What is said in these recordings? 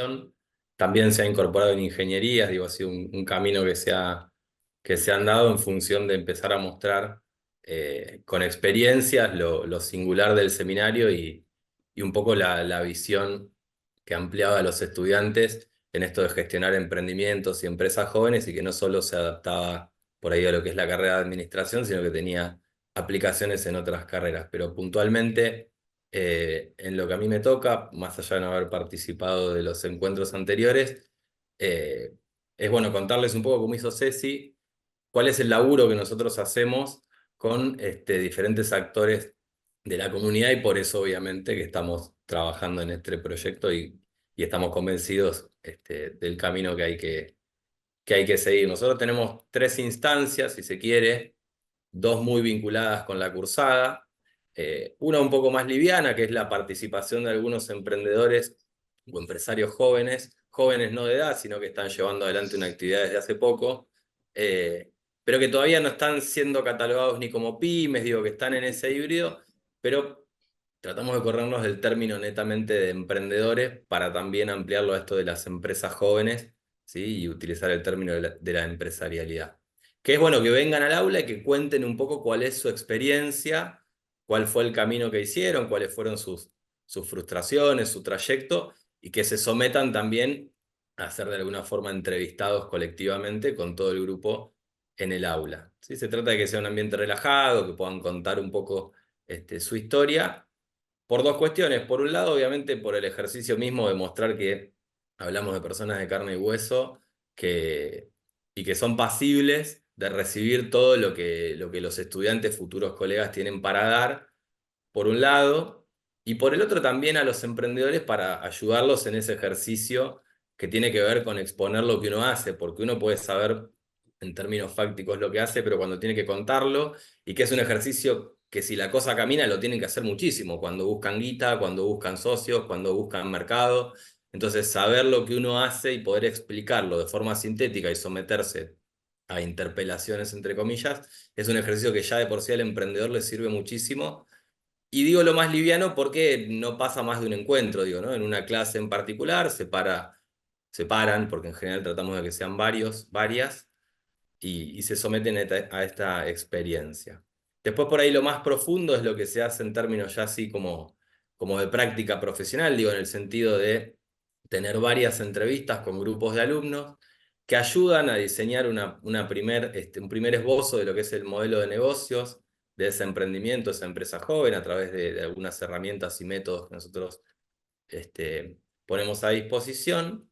administración, también se ha incorporado en ingenierías, digo, ha sido un camino que se han dado en función de empezar a mostrar con experiencias lo singular del seminario y un poco la visión que ampliaba a los estudiantes en esto de gestionar emprendimientos y empresas jóvenes y que no solo se adaptaba por ahí a lo que es la carrera de administración, sino que tenía aplicaciones en otras carreras. Pero puntualmente, en lo que a mí me toca, más allá de no haber participado de los encuentros anteriores, eh, es bueno contarles un poco cómo hizo Ceci, cuál es el laburo que nosotros hacemos con diferentes actores de la comunidad y por eso obviamente que estamos trabajando en este proyecto y estamos convencidos del camino que hay que seguir. Nosotros tenemos tres instancias, si se quiere, dos muy vinculadas con la cursada, una un poco más liviana, que es la participación de algunos emprendedores o empresarios jóvenes, jóvenes no de edad, sino que están llevando adelante una actividad desde hace poco, eh, pero que todavía no están siendo catalogados ni como pymes, digo que están en ese híbrido, pero tratamos de corrernos del término netamente de emprendedores para también ampliarlo a esto de las empresas jóvenes, ¿sí? Y utilizar el término de la empresarialidad. Que es bueno que vengan al aula y que cuenten un poco cuál es su experiencia, cuál fue el camino que hicieron, cuáles fueron sus frustraciones, su trayecto, y que se sometan también a ser de alguna forma entrevistados colectivamente con todo el grupo en el aula. ¿Sí? Se trata de que sea un ambiente relajado, que puedan contar un poco su historia por dos cuestiones. Por un lado, obviamente, por el ejercicio mismo de mostrar que hablamos de personas de carne y hueso que, y que son pasibles de recibir todo lo que los estudiantes, futuros colegas, tienen para dar, por un lado, y por el otro también a los emprendedores para ayudarlos en ese ejercicio que tiene que ver con exponer lo que uno hace, porque uno puede saber en términos fácticos lo que hace, pero cuando tiene que contarlo, y que es un ejercicio que si la cosa camina lo tienen que hacer muchísimo, cuando buscan guita, cuando buscan socios, cuando buscan mercado. Entonces, saber lo que uno hace y poder explicarlo de forma sintética y someterse a interpelaciones, entre comillas, es un ejercicio que ya de por sí al emprendedor le sirve muchísimo. Y digo lo más liviano porque no pasa más de un encuentro, digo, ¿no? En una clase en particular se paran, porque en general tratamos de que sean varios, varias, y se someten a esta experiencia. Después por ahí lo más profundo es lo que se hace en términos ya así como de práctica profesional, digo, en el sentido de tener varias entrevistas con grupos de alumnos que ayudan a diseñar un primer esbozo de lo que es el modelo de negocios de ese emprendimiento, esa empresa joven, a través de algunas herramientas y métodos que nosotros ponemos a disposición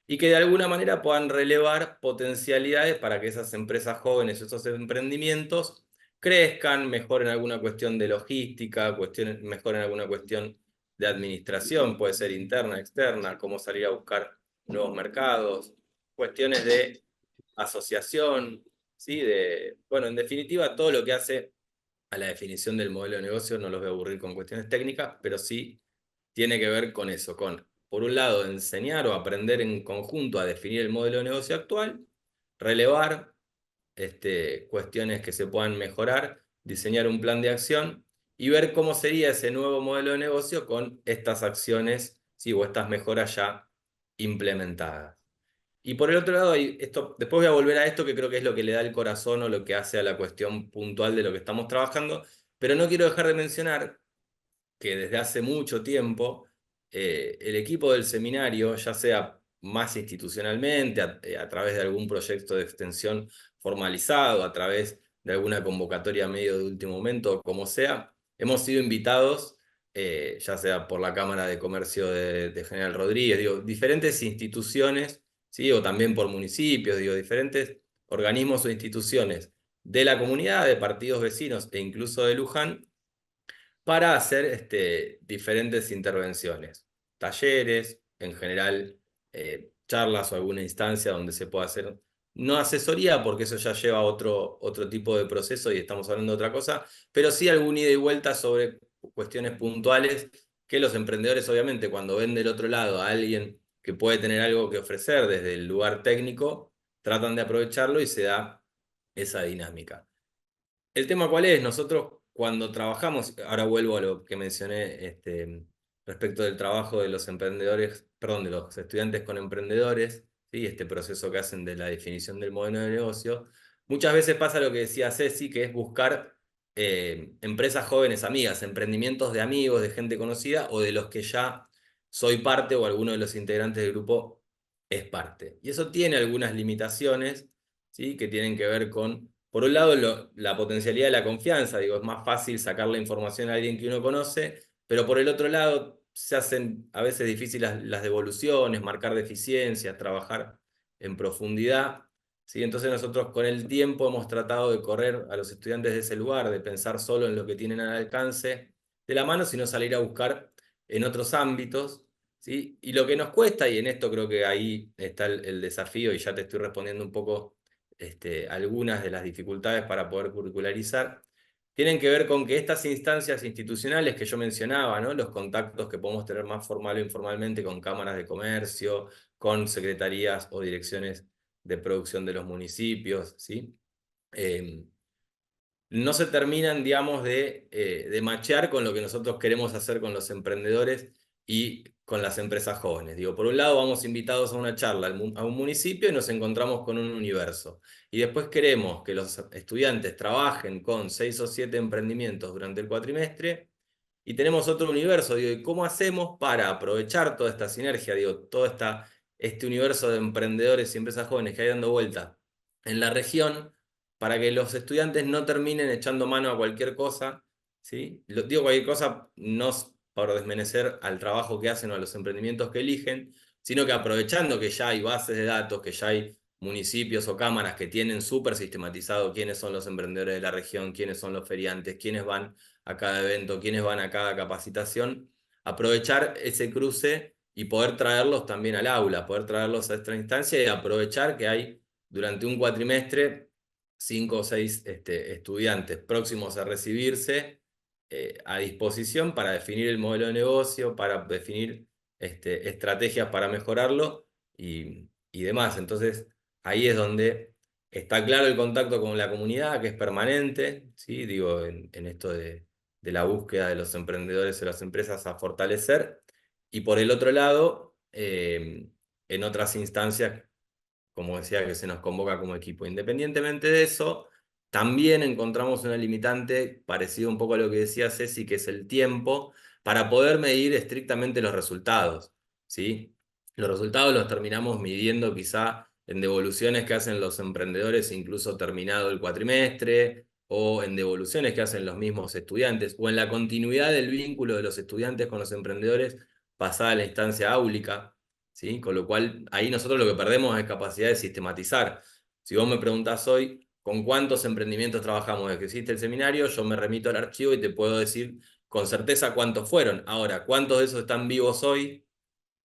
y que de alguna manera puedan relevar potencialidades para que esas empresas jóvenes, esos emprendimientos, crezcan, mejoren alguna cuestión de logística, mejoren alguna cuestión de administración, puede ser interna, externa, cómo salir a buscar nuevos mercados, cuestiones de asociación, ¿sí? Bueno, en definitiva, todo lo que hace a la definición del modelo de negocio, no los voy a aburrir con cuestiones técnicas, pero sí tiene que ver con eso, con, por un lado, enseñar o aprender en conjunto a definir el modelo de negocio actual, relevar cuestiones que se puedan mejorar, diseñar un plan de acción y ver cómo sería ese nuevo modelo de negocio con estas acciones, sí, o estas mejoras ya implementadas. Y por el otro lado, después voy a volver a esto que creo que es lo que le da el corazón o lo que hace a la cuestión puntual de lo que estamos trabajando, pero no quiero dejar de mencionar que desde hace mucho tiempo el equipo del seminario, ya sea más institucionalmente, a través de algún proyecto de extensión formalizado, a través de alguna convocatoria medio de último momento, como sea, hemos sido invitados, ya sea por la Cámara de Comercio de General Rodríguez, digo, diferentes instituciones, ¿sí? O también por municipios, digo, diferentes organismos o instituciones de la comunidad, de partidos vecinos e incluso de Luján, para hacer diferentes intervenciones, talleres, en general charlas o alguna instancia donde se pueda hacer, no asesoría, porque eso ya lleva otro tipo de proceso y estamos hablando de otra cosa, pero sí algún ida y vuelta sobre cuestiones puntuales que los emprendedores, obviamente, cuando ven del otro lado a alguien que puede tener algo que ofrecer desde el lugar técnico, tratan de aprovecharlo y se da esa dinámica. ¿El tema cuál es? Nosotros cuando trabajamos, ahora vuelvo a lo que mencioné respecto del trabajo de los emprendedores perdón, de los estudiantes con emprendedores, ¿sí? Este proceso que hacen de la definición del modelo de negocio, muchas veces pasa lo que decía Ceci, que es buscar empresas jóvenes amigas, emprendimientos de amigos, de gente conocida o de los que ya soy parte o alguno de los integrantes del grupo es parte. Y eso tiene algunas limitaciones, ¿sí? Que tienen que ver con, por un lado, la potencialidad de la confianza. Digo, es más fácil sacar la información a alguien que uno conoce, pero por el otro lado se hacen a veces difíciles las devoluciones, marcar deficiencias, trabajar en profundidad. ¿Sí? Entonces nosotros con el tiempo hemos tratado de correr a los estudiantes de ese lugar, de pensar solo en lo que tienen al alcance de la mano, sino salir a buscar en otros ámbitos. ¿Sí? Y lo que nos cuesta, y en esto creo que ahí está el desafío, y ya te estoy respondiendo un poco algunas de las dificultades para poder curricularizar, tienen que ver con que estas instancias institucionales que yo mencionaba, ¿no? Los contactos que podemos tener más formal o informalmente con cámaras de comercio, con secretarías o direcciones de producción de los municipios, ¿sí? Eh, no se terminan, digamos, de machear con lo que nosotros queremos hacer con los emprendedores y con las empresas jóvenes. Digo, por un lado vamos invitados a una charla a un municipio y nos encontramos con un universo. Y después queremos que los estudiantes trabajen con 6 o 7 emprendimientos durante el cuatrimestre y tenemos otro universo. Digo, ¿y cómo hacemos para aprovechar toda esta sinergia? Digo, este universo de emprendedores y empresas jóvenes que hay dando vuelta en la región para que los estudiantes no terminen echando mano a cualquier cosa, ¿sí? Digo cualquier cosa no por desmerecer al trabajo que hacen o a los emprendimientos que eligen, sino que aprovechando que ya hay bases de datos, que ya hay municipios o cámaras que tienen súper sistematizado quiénes son los emprendedores de la región, quiénes son los feriantes, quiénes van a cada evento, quiénes van a cada capacitación, aprovechar ese cruce y poder traerlos también al aula, poder traerlos a esta instancia y aprovechar que hay durante un cuatrimestre 5 o 6 estudiantes próximos a recibirse a disposición para definir el modelo de negocio, para definir estrategias para mejorarlo y demás. Entonces, ahí es donde está claro el contacto con la comunidad, que es permanente, ¿sí? Digo, en esto de la búsqueda de los emprendedores y las empresas a fortalecer. Y por el otro lado, en otras instancias como decía, que se nos convoca como equipo. Independientemente de eso, también encontramos una limitante parecida un poco a lo que decía Ceci, que es el tiempo, para poder medir estrictamente los resultados, ¿sí? Los resultados los terminamos midiendo quizá en devoluciones que hacen los emprendedores incluso terminado el cuatrimestre, o en devoluciones que hacen los mismos estudiantes, o en la continuidad del vínculo de los estudiantes con los emprendedores pasada la instancia áulica. ¿Sí? Con lo cual, ahí nosotros lo que perdemos es capacidad de sistematizar. Si vos me preguntás hoy con cuántos emprendimientos trabajamos desde que existe el seminario, yo me remito al archivo y te puedo decir con certeza cuántos fueron. Ahora, cuántos de esos están vivos hoy,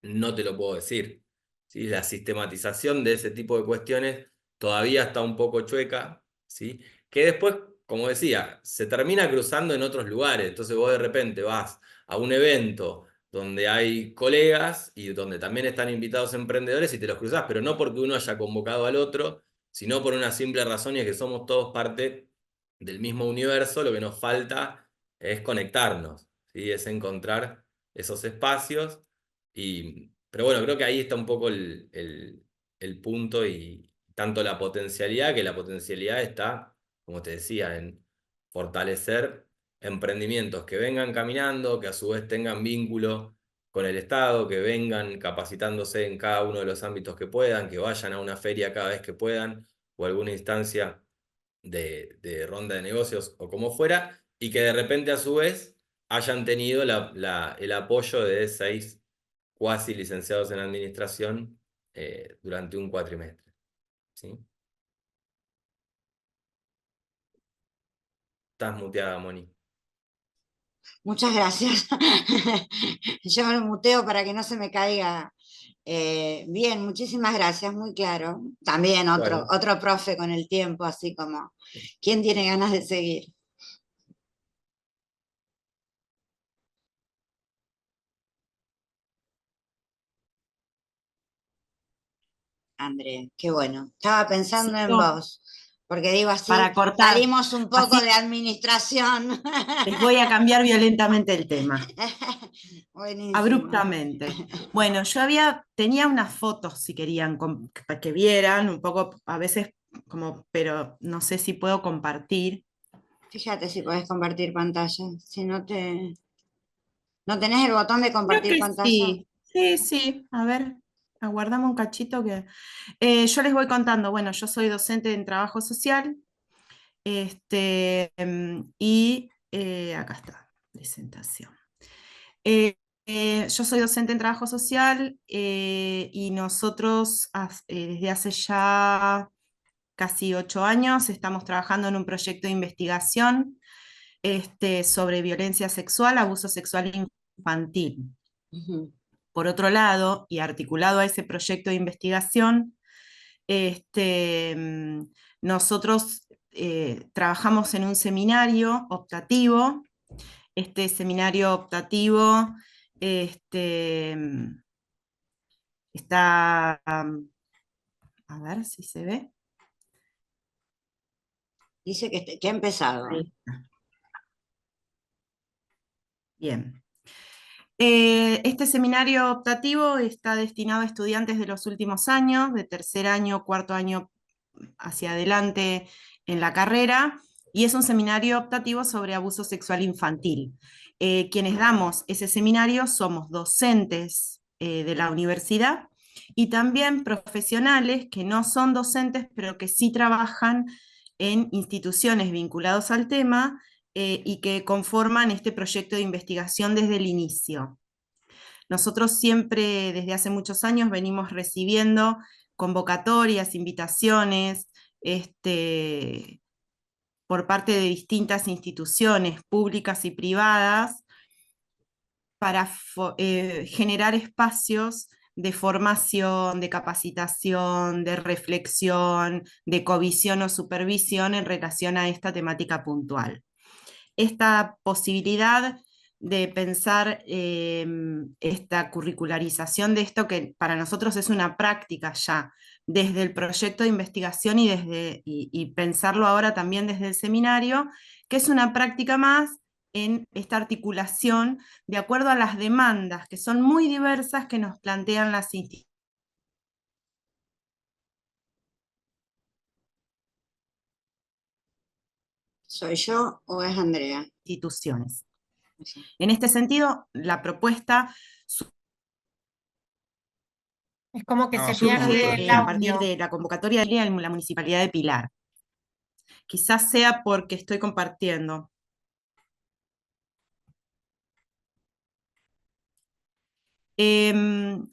no te lo puedo decir. ¿Sí? La sistematización de ese tipo de cuestiones todavía está un poco chueca, ¿sí? Que después, como decía, se termina cruzando en otros lugares. Entonces vos de repente vas a un evento donde hay colegas y donde también están invitados emprendedores y te los cruzás, pero no porque uno haya convocado al otro, sino por una simple razón y es que somos todos parte del mismo universo, lo que nos falta es conectarnos, ¿sí? Es encontrar esos espacios pero bueno, creo que ahí está un poco el punto y tanto la potencialidad, que la potencialidad está, como te decía, en fortalecer emprendimientos que vengan caminando, que a su vez tengan vínculo con el Estado, que vengan capacitándose en cada uno de los ámbitos que puedan, que vayan a una feria cada vez que puedan o alguna instancia de ronda de negocios o como fuera, y que de repente a su vez hayan tenido el apoyo de 6 cuasi licenciados en administración durante un cuatrimestre. ¿Sí? Estás muteada, Moni. Muchas gracias. Yo me lo muteo para que no se me caiga. Bien, muchísimas gracias, muy claro. También Bueno, otro profe con el tiempo, así como, ¿quién tiene ganas de seguir? André, qué bueno. Estaba Sí, pensando en no, vos, porque digo así, para cortar. salimos un poco Así de administración. les voy a cambiar violentamente el tema. Buenísimo. Abruptamente. Bueno, tenía unas fotos, si querían, para que vieran un poco, a veces como, pero no sé si puedo compartir. Fíjate si podés compartir pantalla. Si no te... ¿No tenés el botón de Creo compartir que pantalla? sí, sí, sí. A ver, aguardame un cachito que... yo les voy contando, bueno, yo soy docente en trabajo social, y acá está, presentación. Eh, yo soy docente en trabajo social, y nosotros desde hace ya casi 8 años estamos trabajando en un proyecto de investigación sobre violencia sexual, abuso sexual infantil. Ujú. Por otro lado, y articulado a ese proyecto de investigación, nosotros trabajamos en un seminario optativo. Este seminario optativo este, está, a ver si se ve. Dice que ha empezado. Ahí. Bien. Este seminario optativo está destinado a estudiantes de los últimos años, de tercer año, cuarto año hacia adelante en la carrera, y es un seminario optativo sobre abuso sexual infantil. Quienes damos ese seminario somos docentes de la universidad y también profesionales que no son docentes, pero que sí trabajan en instituciones vinculadas al tema, y que conforman este proyecto de investigación desde el inicio. Nosotros siempre, desde hace muchos años, venimos recibiendo convocatorias, invitaciones, por parte de distintas instituciones públicas y privadas para generar espacios de formación, de capacitación, de reflexión, de covisión o supervisión en relación a esta temática puntual. Esta posibilidad de pensar esta curricularización de esto, que para nosotros es una práctica ya, desde el proyecto de investigación y pensarlo ahora también desde el seminario, que es una práctica más en esta articulación de acuerdo a las demandas, que son muy diversas, que nos plantean las ¿Soy yo o es Andrea? instituciones. Sí. En este sentido, la propuesta Es como que No, se pierde el surge a partir audio. de la convocatoria en la Municipalidad de Pilar. Quizás sea porque estoy compartiendo. Em,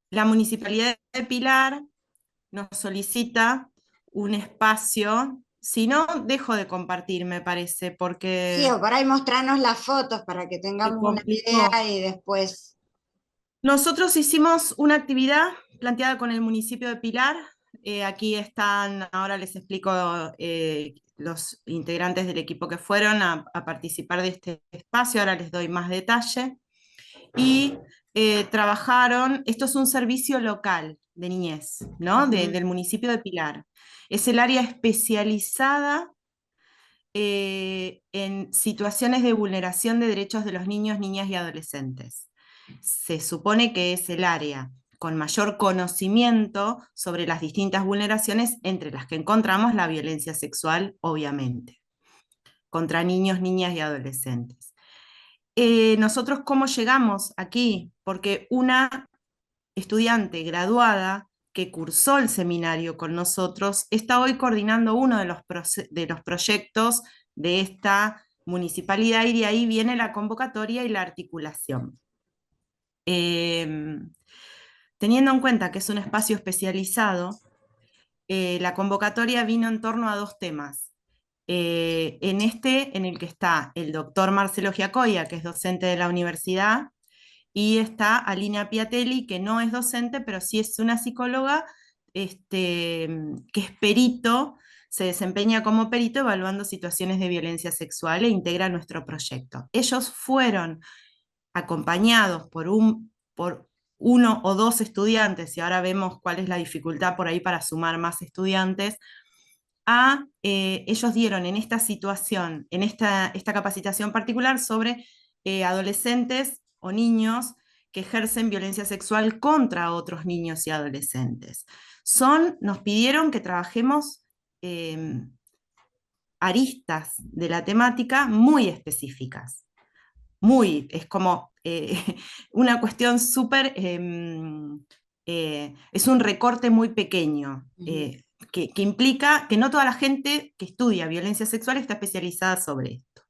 la Municipalidad de Pilar nos solicita un espacio, si no, dejo de compartir, me parece, Sí, porque o por ahí mostrarnos las fotos para que se tengamos una idea complicó. y después... Nosotros hicimos una actividad planteada con el municipio de Pilar. Aquí están, ahora les explico, los integrantes del equipo que fueron a participar de este espacio, ahora les doy más detalle. Y trabajaron, esto es un servicio local de niñez, ¿no? Del municipio de Pilar. Es el área especializada en situaciones de vulneración de derechos de los niños, niñas y adolescentes. Se supone que es el área con mayor conocimiento sobre las distintas vulneraciones, entre las que encontramos la violencia sexual, obviamente, contra niños, niñas y adolescentes. Nosotros, ¿cómo llegamos aquí? Porque una estudiante graduada que cursó el seminario con nosotros está hoy coordinando uno de los proyectos de esta municipalidad, y de ahí viene la convocatoria y la articulación. Teniendo en cuenta que es un espacio especializado, la convocatoria vino en torno a dos temas. En el que está el doctor Marcelo Giacoia, que es docente de la universidad, y está Alina Piatelli, que no es docente, pero sí es una psicóloga, que es perito, se desempeña como perito evaluando situaciones de violencia sexual e integra nuestro proyecto. Ellos fueron acompañados por uno o dos estudiantes, y ahora vemos cuál es la dificultad por ahí para sumar más estudiantes, ellos dieron en esta situación, en esta capacitación particular sobre adolescentes o niños que ejercen violencia sexual contra otros niños y adolescentes. Nos pidieron que trabajemos aristas de la temática muy específicas. Es como una cuestión súper, es un recorte muy pequeño, que implica que no toda la gente que estudia violencia sexual está especializada sobre esto.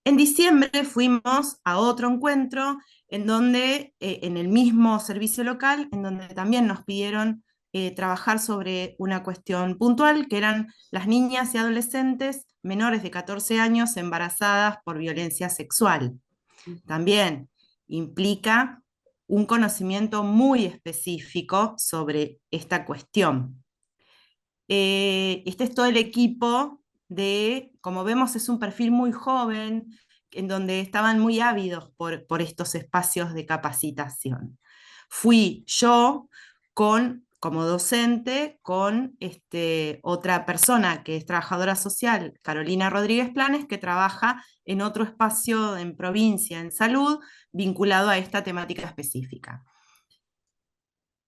En diciembre fuimos a otro encuentro en donde, en el mismo servicio local, en donde también nos pidieron trabajar sobre una cuestión puntual, que eran las niñas y adolescentes menores de 14 años embarazadas por violencia sexual. También implica un conocimiento muy específico sobre esta cuestión. Este es todo el equipo como vemos, es un perfil muy joven, en donde estaban muy ávidos por estos espacios de capacitación. Fui yo como docente con otra persona que es trabajadora social, Carolina Rodríguez Planes, que trabaja en otro espacio en provincia, en salud, vinculado a esta temática específica.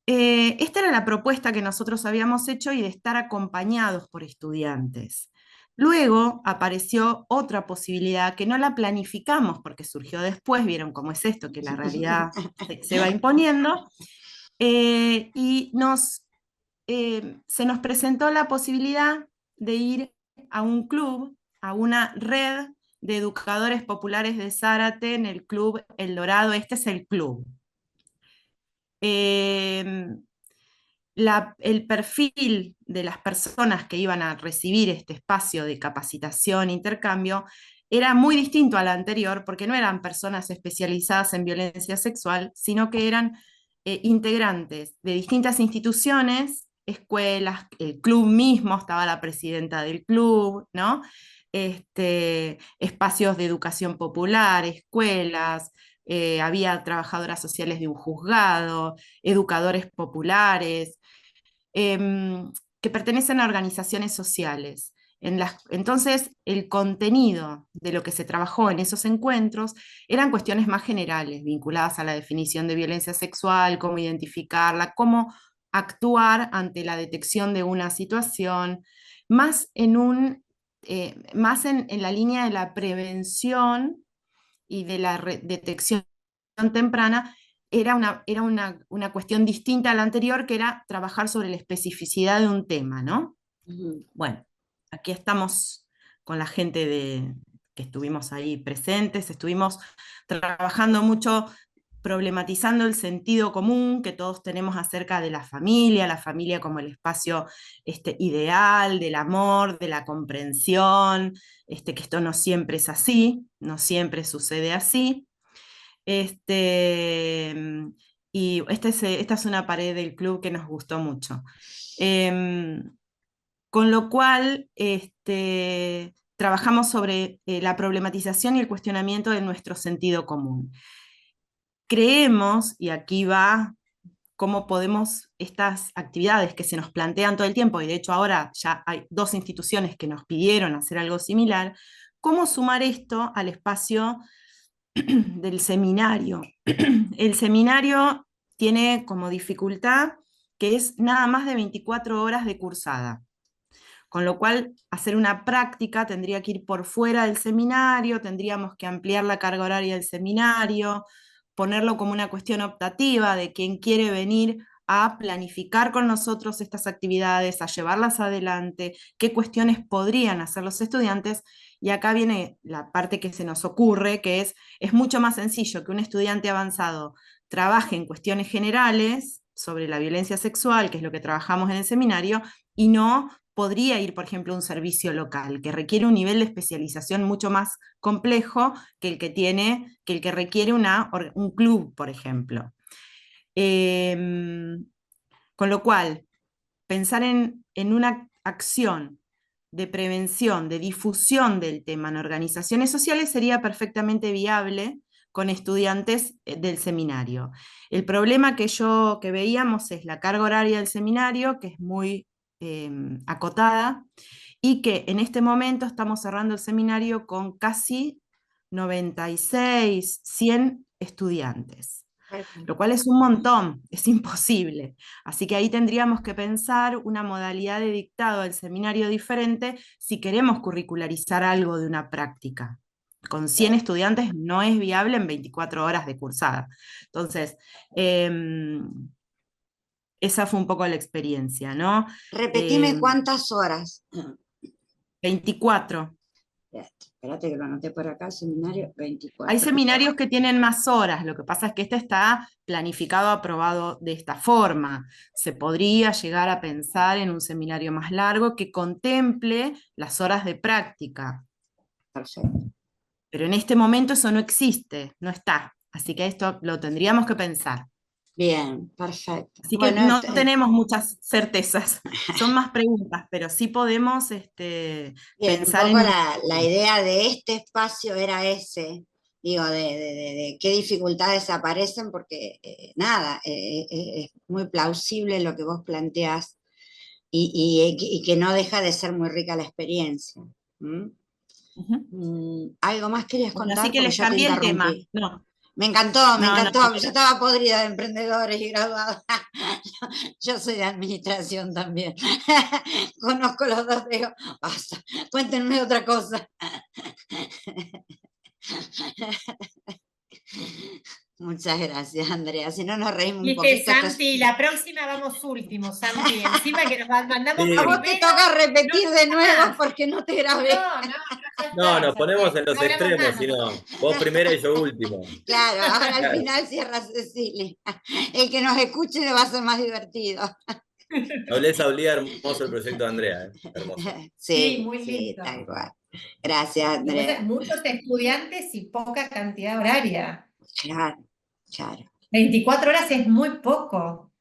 Esta era la propuesta que nosotros habíamos hecho y de estar acompañados por estudiantes. Luego apareció otra posibilidad que no la planificamos porque surgió después, vieron cómo es esto, que la realidad se va imponiendo, y se nos presentó la posibilidad de ir a un club, a una red de educadores populares de Zárate en el club El Dorado. Este es el club. El perfil de las personas que iban a recibir este espacio de capacitación, intercambio, era muy distinto al anterior, porque no eran personas especializadas en violencia sexual, sino que eran integrantes de distintas instituciones, escuelas, el club mismo, estaba la presidenta del club, ¿no? Espacios de educación popular, escuelas, había trabajadoras sociales de un juzgado, educadores populares, que pertenecen a organizaciones sociales. Entonces, el contenido de lo que se trabajó en esos encuentros eran cuestiones más generales, vinculadas a la definición de violencia sexual, cómo identificarla, cómo actuar ante la detección de una situación, más en la línea de la prevención y de la detección temprana. Era una cuestión distinta a la anterior, que era trabajar sobre la especificidad de un tema, ¿no? Bueno, aquí estamos con la gente que estuvimos ahí presentes, estuvimos trabajando mucho, problematizando el sentido común que todos tenemos acerca de la familia como el espacio ideal, del amor, de la comprensión, que esto no siempre es así, no siempre sucede así. Y esta es una pared del club que nos gustó mucho. Con lo cual, trabajamos sobre la problematización y el cuestionamiento de nuestro sentido común. Creemos, y aquí va cómo podemos, estas actividades que se nos plantean todo el tiempo, y de hecho ahora ya hay 2 instituciones que nos pidieron hacer algo similar, cómo sumar esto al espacio del seminario. El seminario tiene como dificultad que es nada más de 24 horas de cursada, con lo cual hacer una práctica tendría que ir por fuera del seminario, tendríamos que ampliar la carga horaria del seminario, ponerlo como una cuestión optativa de quien quiere venir a planificar con nosotros estas actividades, a llevarlas adelante, qué cuestiones podrían hacer los estudiantes. Y acá viene la parte que se nos ocurre, que es mucho más sencillo que un estudiante avanzado trabaje en cuestiones generales sobre la violencia sexual, que es lo que trabajamos en el seminario, y no podría ir, por ejemplo, a un servicio local, que requiere un nivel de especialización mucho más complejo que el que requiere un club, por ejemplo. Con lo cual, pensar en una acción de prevención, de difusión del tema en organizaciones sociales sería perfectamente viable con estudiantes del seminario. El problema que veíamos es la carga horaria del seminario, que es muy acotada, y que en este momento estamos cerrando el seminario con casi 96, 100 estudiantes, lo cual es un montón, es imposible. Así que ahí tendríamos que pensar una modalidad de dictado del seminario diferente si queremos curricularizar algo de una práctica. Con 100 estudiantes no es viable en 24 horas de cursada. Entonces, esa fue un poco la experiencia, ¿no? Repetime cuántas horas. 24. Espérate que lo anoté por acá, seminario Hay 24. seminarios que tienen más horas, lo que pasa es que este está planificado, aprobado de esta forma. Se podría llegar a pensar en un seminario más largo que contemple las horas de práctica, Perfecto. pero en este momento eso no existe, no está. Así que esto lo tendríamos que pensar. Bien, perfecto. Así que Bueno, no tenemos muchas certezas, son más preguntas, pero sí podemos bien, un pensar poco en un... la idea de este espacio era ese, digo, de qué dificultades aparecen, porque nada, es muy plausible lo que vos planteás y que no deja de ser muy rica la experiencia. ¿Mm? ¿Algo más querías Bueno, así contar? que Porque les yo te cambié el tema. interrumpí. No, Me encantó, me no, no. encantó. Yo estaba podrida de emprendedores y graduados. Yo soy de administración también. Conozco los dos, digo, basta, cuéntenme otra cosa. Muchas gracias, Andrea. Si no nos reímos un Viste, poquito, esto es... Santi, la próxima vamos último, Santi. Encima que nos mandamos A Sí. vos te primero, toca no repetir de nuevo más. porque no te grabé. No, ya No, está, nos ya ponemos fue. en los No hablamos extremos, más si nosotros. no, vos primero y yo último. Claro, ahora al Claro. final cierra Cecilia. El que nos escuche le va a ser más divertido. Nobleza obliga, hermoso el proyecto de Andrea, ¿eh? Hermoso. Sí, Sí, muy sí, lindo. tal cual. Gracias, Lo que pasa es Andrea. muchos estudiantes y poca cantidad horaria. Claro, claro. 24 horas es muy poco.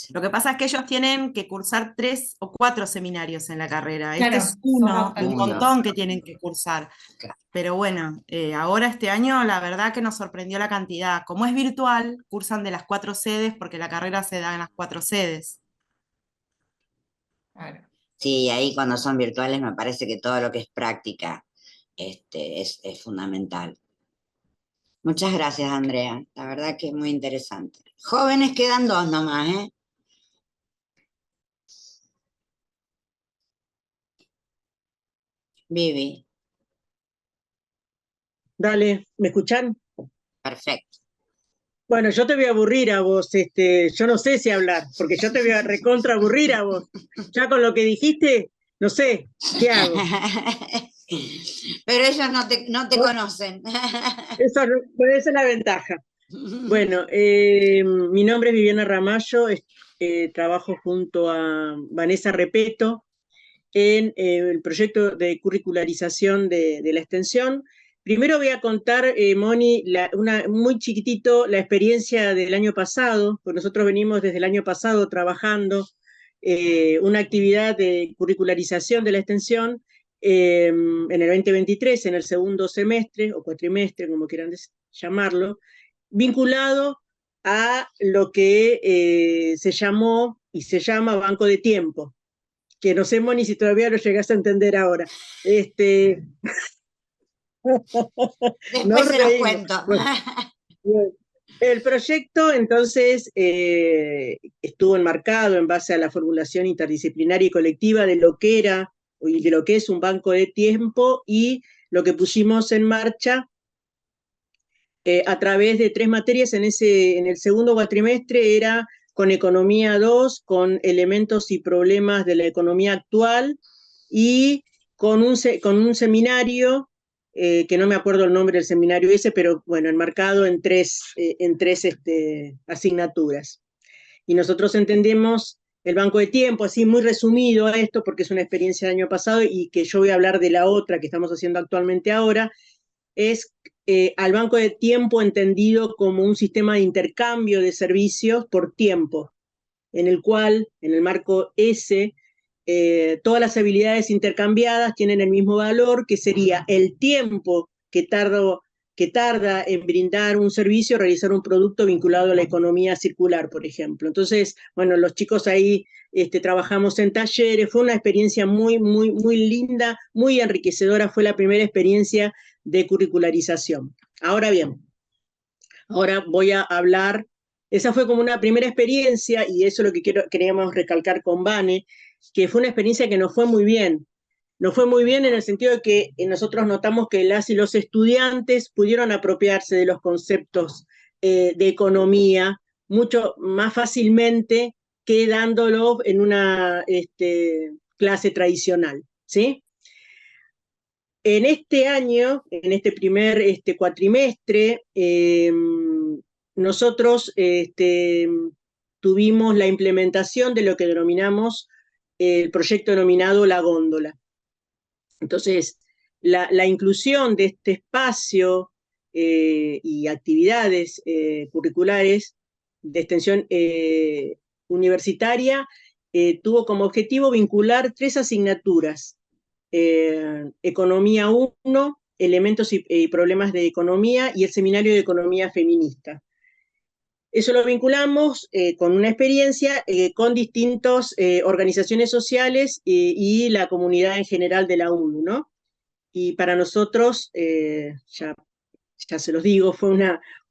Lo que pasa es que ellos tienen que cursar 3 o 4 seminarios en la carrera. Este Claro, es son uno de un optativos. montón que tienen que cursar. Claro. Pero bueno, ahora este año la verdad que nos sorprendió la cantidad. Como es virtual, cursan de las 4 sedes porque la carrera se da en las 4 sedes. Claro. Sí, ahí cuando son virtuales me parece que todo lo que es práctica es fundamental. Muchas gracias, Andrea. La verdad que es muy interesante. Jóvenes quedan dos nomás, ¿eh? Vivi, Dale, ¿me escuchan? perfecto. Bueno, yo te voy a aburrir a vos, yo no sé si hablar, porque yo te voy a recontra aburrir a vos. Ya con lo que dijiste, no sé, ¿qué hago? Pero ellos no te ¿No? conocen. Esa es la ventaja. Bueno, mi nombre es Viviana Ramallo, trabajo junto a Vanessa Repeto en el proyecto de curricularización de la extensión. Primero voy a contar, Moni, muy chiquitito la experiencia del año pasado, porque nosotros venimos desde el año pasado trabajando una actividad de curricularización de la extensión en el 2023, en el segundo semestre o cuatrimestre, como quieran llamarlo, vinculado a lo que se llamó y se llama Banco de Tiempo, que no sé, Moni, si todavía lo llegas a entender ahora. Después Nos se los reímos. cuento. Bueno, el proyecto entonces estuvo enmarcado en base a la formulación interdisciplinaria y colectiva de lo que era y de lo que es un banco de tiempo, y lo que pusimos en marcha a través de 3 materias en el segundo cuatrimestre era con Economía 2, con elementos y problemas de la economía actual, y con un seminario, que no me acuerdo el nombre del seminario ese, pero bueno, enmarcado en tres asignaturas. Y nosotros entendemos el banco de tiempo, así muy resumido a esto, porque es una experiencia del año pasado y que yo voy a hablar de la otra que estamos haciendo actualmente ahora, es al banco de tiempo entendido como un sistema de intercambio de servicios por tiempo, en el cual, en el marco ese, todas las habilidades intercambiadas tienen el mismo valor, que sería el tiempo que tardo que tarda en brindar un servicio, realizar un producto vinculado a la economía circular, por ejemplo. Entonces, bueno, los chicos ahí trabajamos en talleres, fue una experiencia muy, muy, muy linda, muy enriquecedora, fue la primera experiencia de curricularización. Ahora bien, ahora voy a hablar, esa fue como una primera experiencia, y eso es lo que queríamos recalcar con Vane, que fue una experiencia que nos fue muy bien. Nos fue muy bien en el sentido de que nosotros notamos que las y los estudiantes pudieron apropiarse de los conceptos de economía mucho más fácilmente que dándolo en una clase tradicional, ¿sí? En este año, en este primer cuatrimestre, nosotros tuvimos la implementación de lo que denominamos el proyecto denominado La Góndola. Entonces, la inclusión de este espacio y actividades curriculares de extensión universitaria tuvo como objetivo vincular 3 asignaturas. Economía 1, elementos y problemas de economía, y el seminario de economía feminista. Eso lo vinculamos con una experiencia con distintas organizaciones sociales y la comunidad en general de la UNU, ¿no? Y para nosotros, ya se los digo, fue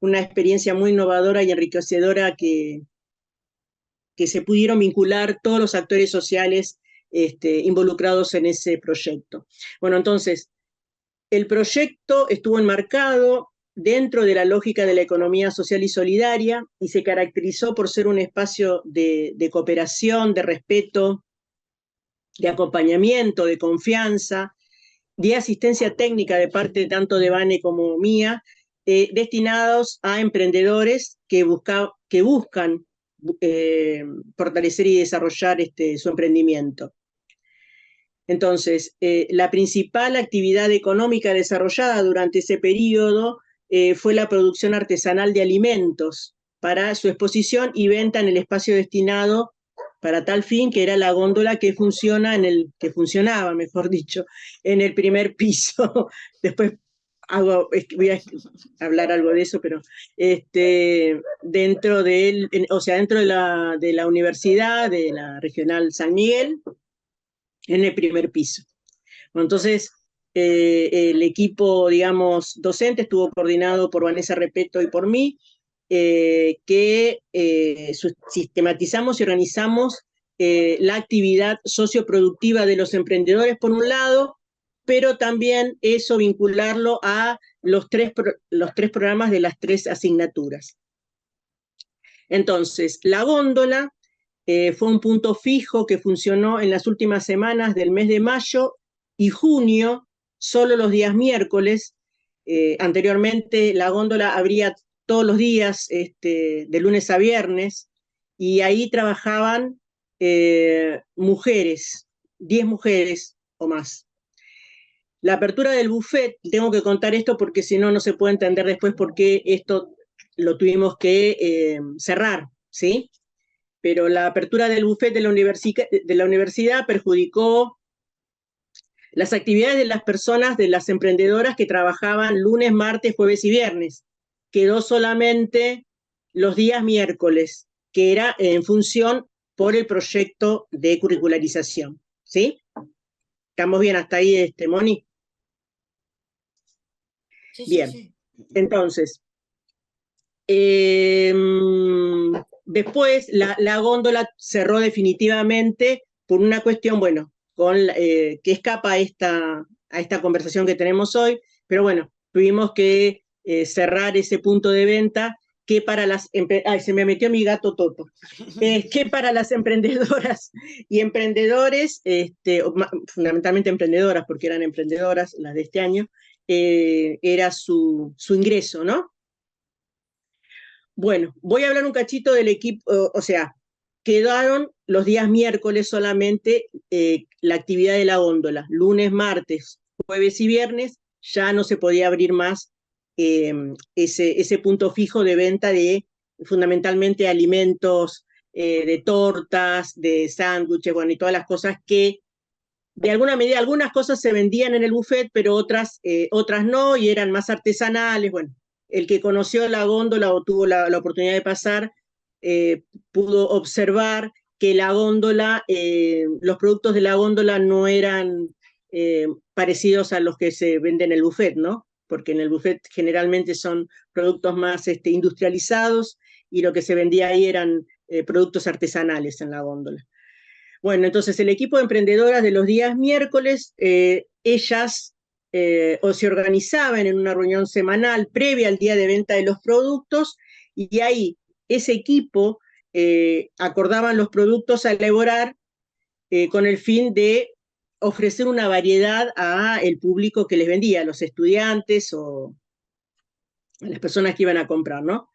una experiencia muy innovadora y enriquecedora que se pudieron vincular todos los actores sociales involucrados en ese proyecto. Bueno, entonces, el proyecto estuvo enmarcado dentro de la lógica de la economía social y solidaria y se caracterizó por ser un espacio de cooperación, de respeto, de acompañamiento, de confianza, de asistencia técnica de parte tanto de Vane como mía, destinados a emprendedores que buscan fortalecer y desarrollar su emprendimiento. Entonces, la principal actividad económica desarrollada durante ese periodo fue la producción artesanal de alimentos para su exposición y venta en el espacio destinado para tal fin, que era la góndola que funcionaba, mejor dicho, en el primer piso. Después voy a hablar algo de eso, pero dentro de la universidad, de la Regional San Miguel, en el primer piso. Bueno, entonces, el equipo, digamos, docente estuvo coordinado por Vanessa Repeto y por mí, que sistematizamos y organizamos la actividad socioproductiva de los emprendedores, por un lado, pero también eso vincularlo a los tres programas de las 3 asignaturas. Entonces, la góndola fue un punto fijo que funcionó en las últimas semanas del mes de mayo y junio, solo los días miércoles. Anteriormente la góndola abría todos los días, de lunes a viernes, y ahí trabajaban mujeres, 10 mujeres o más. La apertura del buffet, tengo que contar esto porque si no, no se puede entender después por qué esto lo tuvimos que cerrar, ¿sí? Pero la apertura del buffet de la universidad perjudicó las actividades de las personas, de las emprendedoras que trabajaban lunes, martes, jueves y viernes. Quedó solamente los días miércoles, que era en función por el proyecto de curricularización, ¿sí? ¿Estamos bien hasta ahí, Moni? Sí, bien, sí. Entonces, después la góndola cerró definitivamente por una cuestión, bueno, que escapa a esta conversación que tenemos hoy, pero bueno, tuvimos que cerrar ese punto de venta que para las... Ay, se me metió mi gato Toto. Que para las emprendedoras y emprendedores, fundamentalmente emprendedoras, porque eran emprendedoras las de este año, era su ingreso, ¿no? Bueno, voy a hablar un cachito del equipo, o sea, quedaron los días miércoles solamente la actividad de la góndola. Lunes, martes, jueves y viernes ya no se podía abrir más ese punto fijo de venta de fundamentalmente alimentos, de tortas, de sándwiches, bueno, y todas las cosas que de alguna medida, algunas cosas se vendían en el buffet, pero otras no, y eran más artesanales. Bueno, el que conoció la góndola o tuvo la oportunidad de pasar, pudo observar que la góndola, los productos de la góndola no eran parecidos a los que se venden en el buffet, ¿no? Porque en el buffet generalmente son productos más industrializados, y lo que se vendía ahí eran productos artesanales en la góndola. Bueno, entonces el equipo de emprendedoras de los días miércoles, ellas o se organizaban en una reunión semanal previa al día de venta de los productos, y ahí ese equipo acordaban los productos a elaborar con el fin de ofrecer una variedad al público que les vendía, a los estudiantes o a las personas que iban a comprar, ¿no?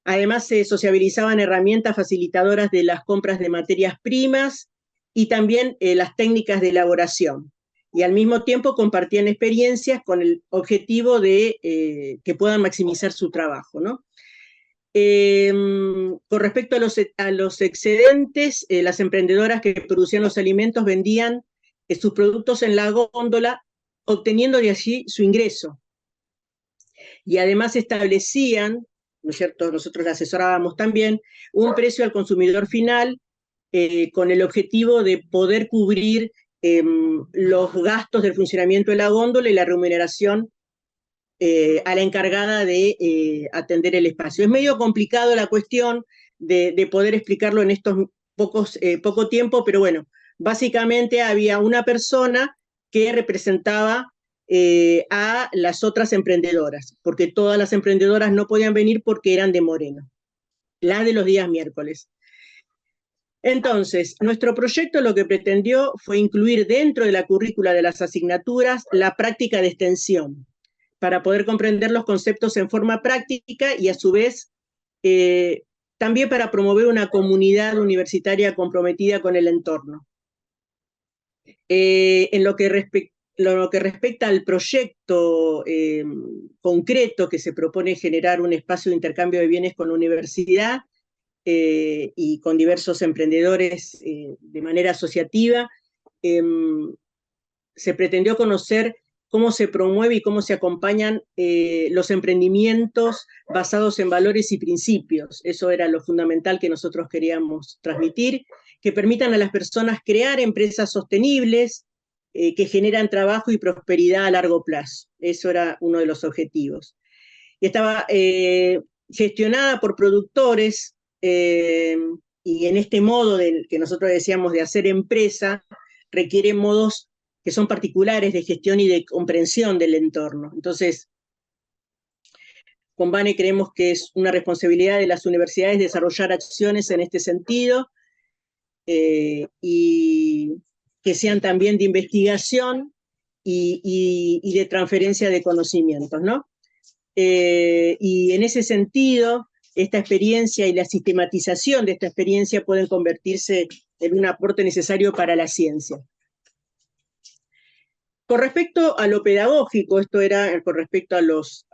Además, se sociabilizaban herramientas facilitadoras de las compras de materias primas y también las técnicas de elaboración. Y al mismo tiempo compartían experiencias con el objetivo de que puedan maximizar su trabajo, ¿no? Con respecto a los excedentes, las emprendedoras que producían los alimentos vendían sus productos en la góndola, obteniendo de allí su ingreso. Y además establecían, ¿no es cierto?, nosotros le asesorábamos también, un precio al consumidor final con el objetivo de poder cubrir los gastos del funcionamiento de la góndola y la remuneración a la encargada de atender el espacio. Es medio complicado la cuestión de poder explicarlo en estos poco tiempo, pero bueno, básicamente había una persona que representaba a las otras emprendedoras, porque todas las emprendedoras no podían venir porque eran de Moreno, la de los días miércoles. Entonces, nuestro proyecto lo que pretendió fue incluir dentro de la currícula de las asignaturas la práctica de extensión, para poder comprender los conceptos en forma práctica y a su vez también para promover una comunidad universitaria comprometida con el entorno. En lo que respecta al proyecto concreto que se propone generar un espacio de intercambio de bienes con la universidad y con diversos emprendedores de manera asociativa, se pretendió conocer cómo se promueve y cómo se acompañan los emprendimientos basados en valores y principios. Eso era lo fundamental que nosotros queríamos transmitir, que permitan a las personas crear empresas sostenibles que generan trabajo y prosperidad a largo plazo. Eso era uno de los objetivos. Y estaba gestionada por productores, y en este modo que nosotros decíamos de hacer empresa, requiere modos que son particulares de gestión y de comprensión del entorno. Entonces, con Vane creemos que es una responsabilidad de las universidades desarrollar acciones en este sentido y que sean también de investigación y de transferencia de conocimientos, ¿no? Y en ese sentido, esta experiencia y la sistematización de esta experiencia pueden convertirse en un aporte necesario para la ciencia. Con respecto a lo pedagógico, esto era con respecto a los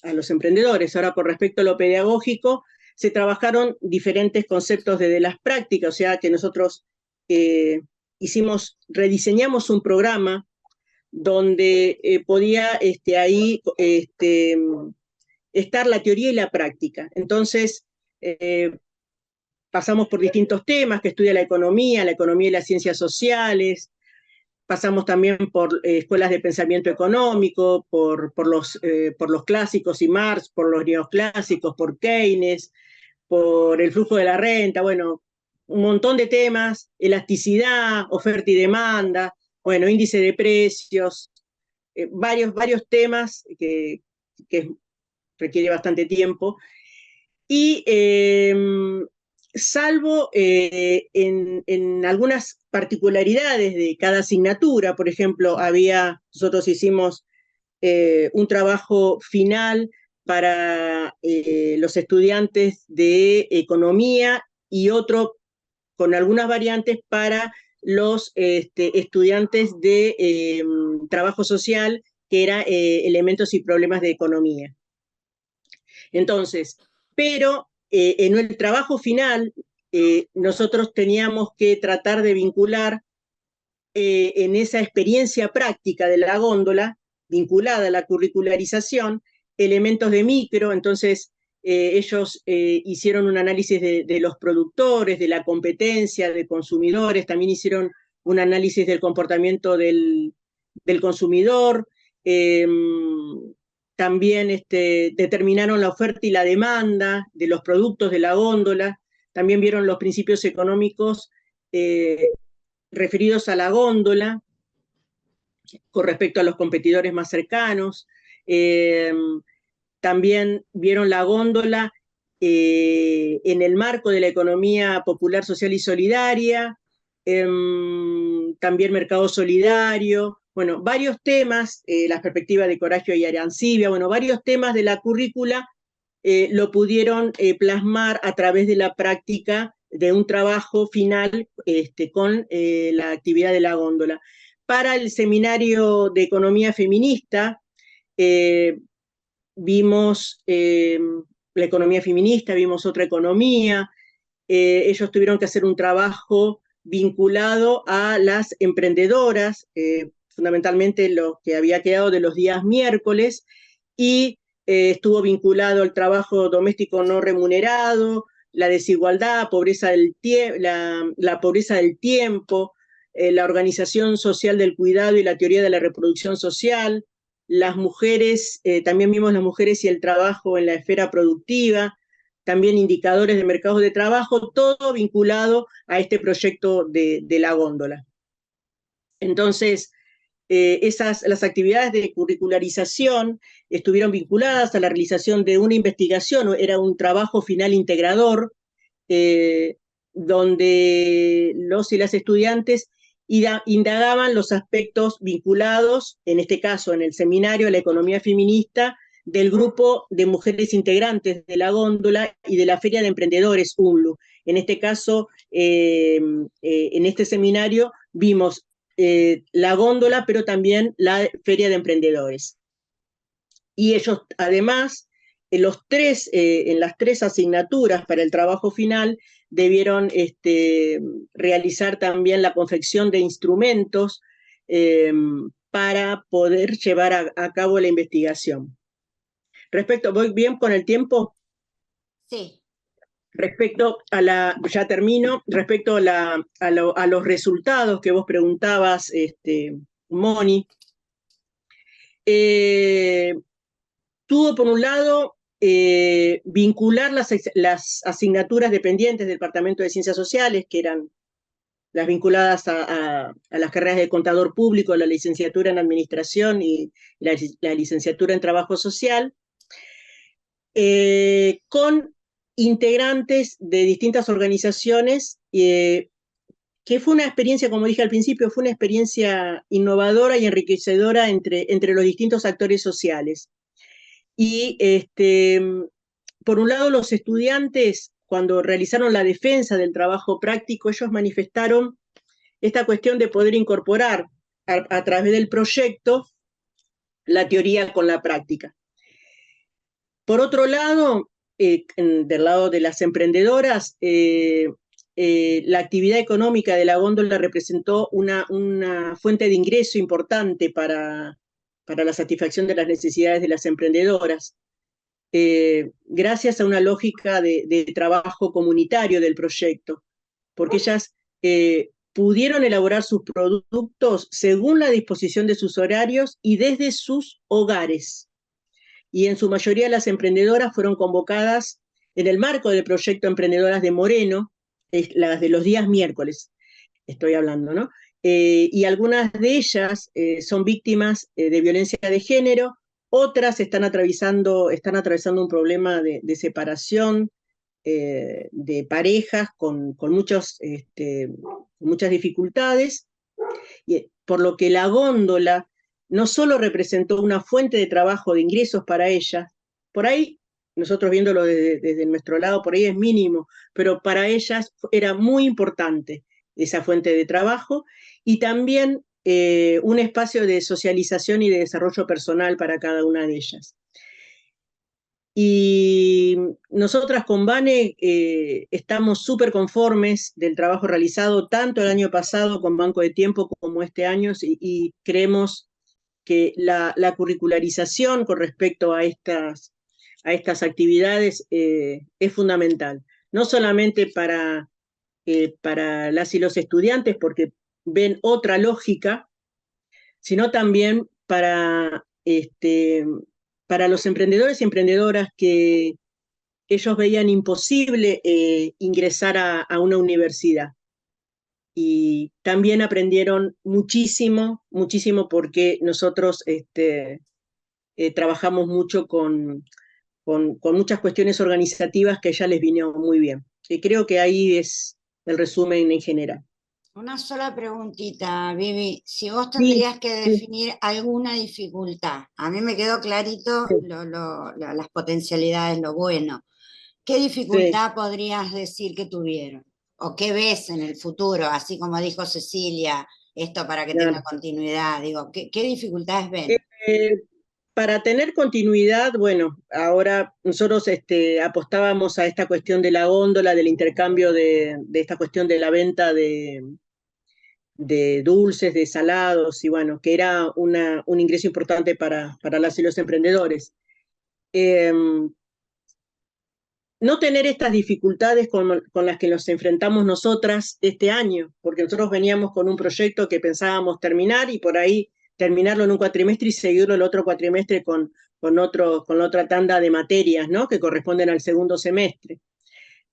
emprendedores. Ahora, con respecto a lo pedagógico, se trabajaron diferentes conceptos desde las prácticas, o sea que nosotros rediseñamos un programa donde podía ahí estar la teoría y la práctica. Entonces, pasamos por distintos temas que estudia la economía y las ciencias sociales. Pasamos también por escuelas de pensamiento económico, por los clásicos y Marx, por los neoclásicos, por Keynes, por el flujo de la renta, bueno, un montón de temas, elasticidad, oferta y demanda, bueno, índice de precios, varios temas que requiere bastante tiempo. Y salvo en algunas particularidades de cada asignatura, por ejemplo, nosotros hicimos un trabajo final para los estudiantes de economía y otro con algunas variantes para los estudiantes de trabajo social, que era elementos y problemas de economía. Entonces, pero en el trabajo final nosotros teníamos que tratar de vincular en esa experiencia práctica de la góndola, vinculada a la curricularización, elementos de micro. Entonces ellos hicieron un análisis de los productores, de la competencia, de consumidores, también hicieron un análisis del comportamiento del consumidor, también determinaron la oferta y la demanda de los productos de la góndola, también vieron los principios económicos referidos a la góndola con respecto a los competidores más cercanos, también vieron la góndola en el marco de la economía popular, social y solidaria, también mercado solidario, bueno, varios temas, las perspectivas de Coragio y Arancibia, bueno, varios temas de la currícula lo pudieron plasmar a través de la práctica de un trabajo final con la actividad de la góndola. Para el seminario de economía feminista, vimos la economía feminista, vimos otra economía, ellos tuvieron que hacer un trabajo vinculado a las emprendedoras, fundamentalmente lo que había quedado de los días miércoles, y estuvo vinculado al trabajo doméstico no remunerado, la desigualdad, pobreza la pobreza del tiempo, la organización social del cuidado y la teoría de la reproducción social, las mujeres, también vimos las mujeres y el trabajo en la esfera productiva, también indicadores de mercados de trabajo, todo vinculado a este proyecto de la góndola. Entonces, las actividades de curricularización estuvieron vinculadas a la realización de una investigación, era un trabajo final integrador, donde los y las estudiantes indagaban los aspectos vinculados, en este caso en el seminario, a la economía feminista, del grupo de mujeres integrantes de la góndola y de la Feria de Emprendedores, UNLU. En este caso, en este seminario vimos la góndola, pero también la Feria de Emprendedores. Y ellos, además, en las tres asignaturas para el trabajo final, debieron realizar también la confección de instrumentos para poder llevar a cabo la investigación. ¿Voy bien con el tiempo? Sí. Respecto ya termino, respecto a los resultados que vos preguntabas, Moni, tuvo por un lado vincular las asignaturas dependientes del Departamento de Ciencias Sociales, que eran las vinculadas a las carreras de contador público, la licenciatura en Administración y la licenciatura en Trabajo Social, con integrantes de distintas organizaciones, que fue una experiencia, como dije al principio, fue una experiencia innovadora y enriquecedora entre los distintos actores sociales. Y por un lado, los estudiantes, cuando realizaron la defensa del trabajo práctico, ellos manifestaron esta cuestión de poder incorporar a través del proyecto la teoría con la práctica. Por otro lado, del lado de las emprendedoras, la actividad económica de la góndola representó una fuente de ingreso importante para la satisfacción de las necesidades de las emprendedoras, gracias a una lógica de trabajo comunitario del proyecto, porque ellas pudieron elaborar sus productos según la disposición de sus horarios y desde sus hogares. Y en su mayoría las emprendedoras fueron convocadas en el marco del proyecto Emprendedoras de Moreno, las de los días miércoles, estoy hablando, ¿no? Y algunas de ellas son víctimas de violencia de género, otras están atravesando un problema de separación, de parejas con muchas dificultades, por lo que la góndola no solo representó una fuente de trabajo, de ingresos para ellas, por ahí, nosotros viéndolo desde nuestro lado, por ahí es mínimo, pero para ellas era muy importante esa fuente de trabajo, y también un espacio de socialización y de desarrollo personal para cada una de ellas. Y nosotras con Vane estamos súper conformes del trabajo realizado tanto el año pasado con Banco de Tiempo como este año y creemos que la curricularización con respecto a estas actividades es fundamental, no solamente para las y los estudiantes porque ven otra lógica, sino también para los emprendedores y emprendedoras que ellos veían imposible ingresar a una universidad. Y también aprendieron muchísimo, muchísimo porque nosotros trabajamos mucho con muchas cuestiones organizativas que ya les vinieron muy bien. Y creo que ahí es el resumen en general. Una sola preguntita, Vivi. Si vos Sí, tendrías que sí, definir alguna dificultad, a mí me quedó clarito sí, las potencialidades, lo bueno. ¿Qué sí, dificultad podrías decir que tuvieron? ¿O qué ves en el futuro? Así como dijo Cecilia, esto para que tenga claro. continuidad. Digo, ¿qué dificultades ven? Eh, para tener continuidad, bueno, ahora nosotros apostábamos a esta cuestión de la góndola, del intercambio de esta cuestión de la venta de dulces, de salados, y bueno, que era un ingreso importante para las y los emprendedores. Eh, no tener estas dificultades con las que nos enfrentamos nosotras este año, porque nosotros veníamos con un proyecto que pensábamos terminar y por ahí terminarlo en un cuatrimestre y seguirlo el otro cuatrimestre con otra tanda de materias, ¿no? Que corresponden al segundo semestre.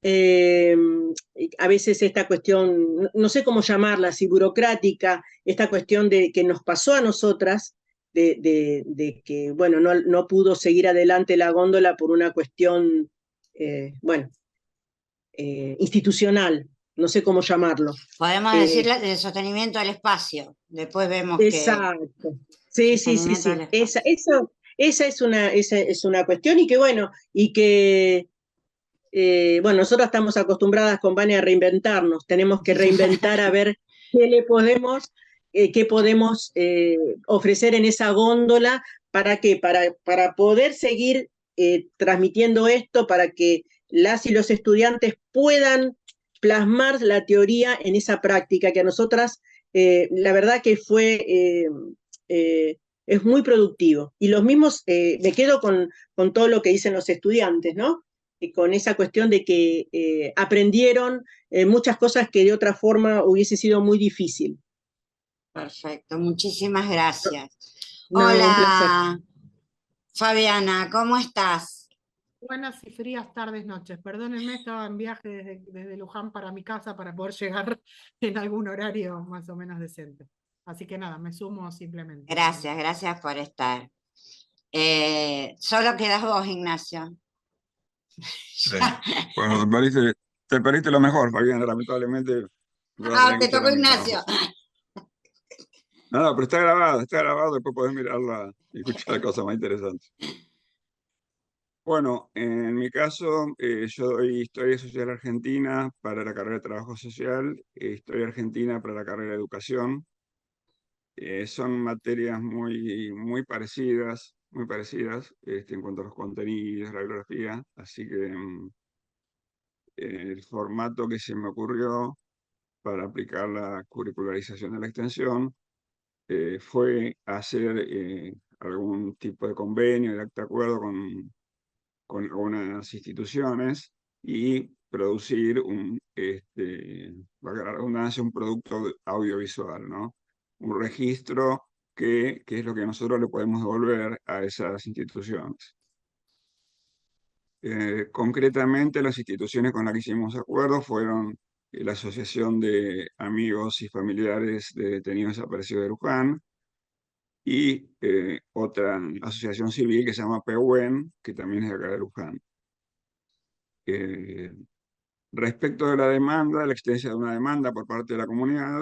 Eh, a veces esta cuestión, no sé cómo llamarla, si burocrática, esta cuestión de que nos pasó a nosotras, de que, bueno, no pudo seguir adelante la góndola por una cuestión, bueno, institucional, no sé cómo llamarlo. Podemos Eh, decirle del sostenimiento del espacio. Después vemos que exacto. Sí, sí, sí, sostenimiento del sí. espacio. Esa es una cuestión y que, bueno, bueno, nosotros estamos acostumbradas con Vane a reinventarnos, tenemos que reinventar a ver qué podemos ofrecer en esa góndola, ¿para qué? Para poder seguir transmitiendo esto, para que las y los estudiantes puedan plasmar la teoría en esa práctica, que a nosotras la verdad que eh, es muy productivo. Y los mismos, me quedo con todo lo que dicen los estudiantes, ¿no? Con esa cuestión de que aprendieron muchas cosas que de otra forma hubiese sido muy difícil. Perfecto, muchísimas gracias. No, un placer. Hola, Fabiana, ¿cómo estás? Buenas y frías tardes, noches. Perdónenme, estaba en viaje desde Luján para mi casa para poder llegar en algún horario más o menos decente. Así que nada, me sumo simplemente. Gracias, gracias por estar. Solo quedas vos, Ignacio. Sí. Bueno, te perdiste lo mejor, Fabián, lamentablemente. Voy a Ah, tener que te estar tocó en mi Ignacio. trabajo. Nada, pero está grabado, después podés mirarla y escuchar cosas más interesantes. Bueno, en mi caso, yo doy Historia Social Argentina para la carrera de Trabajo Social, Historia Argentina para la carrera de Educación. Son materias muy parecidas, en cuanto a los contenidos, la bibliografía, así que el formato que se me ocurrió para aplicar la curricularización de la extensión fue hacer algún tipo de convenio, de acuerdo con algunas instituciones y producir valga la redundancia, un producto audiovisual, ¿no? Un registro que es lo que nosotros le podemos devolver a esas instituciones. Concretamente, las instituciones con las que hicimos acuerdos fueron la Asociación de Amigos y Familiares de Detenidos Desaparecidos de Luján y otra asociación civil que se llama PEHUEN, que también es de acá de Luján. Respecto de la demanda, de la existencia de una demanda por parte de la comunidad,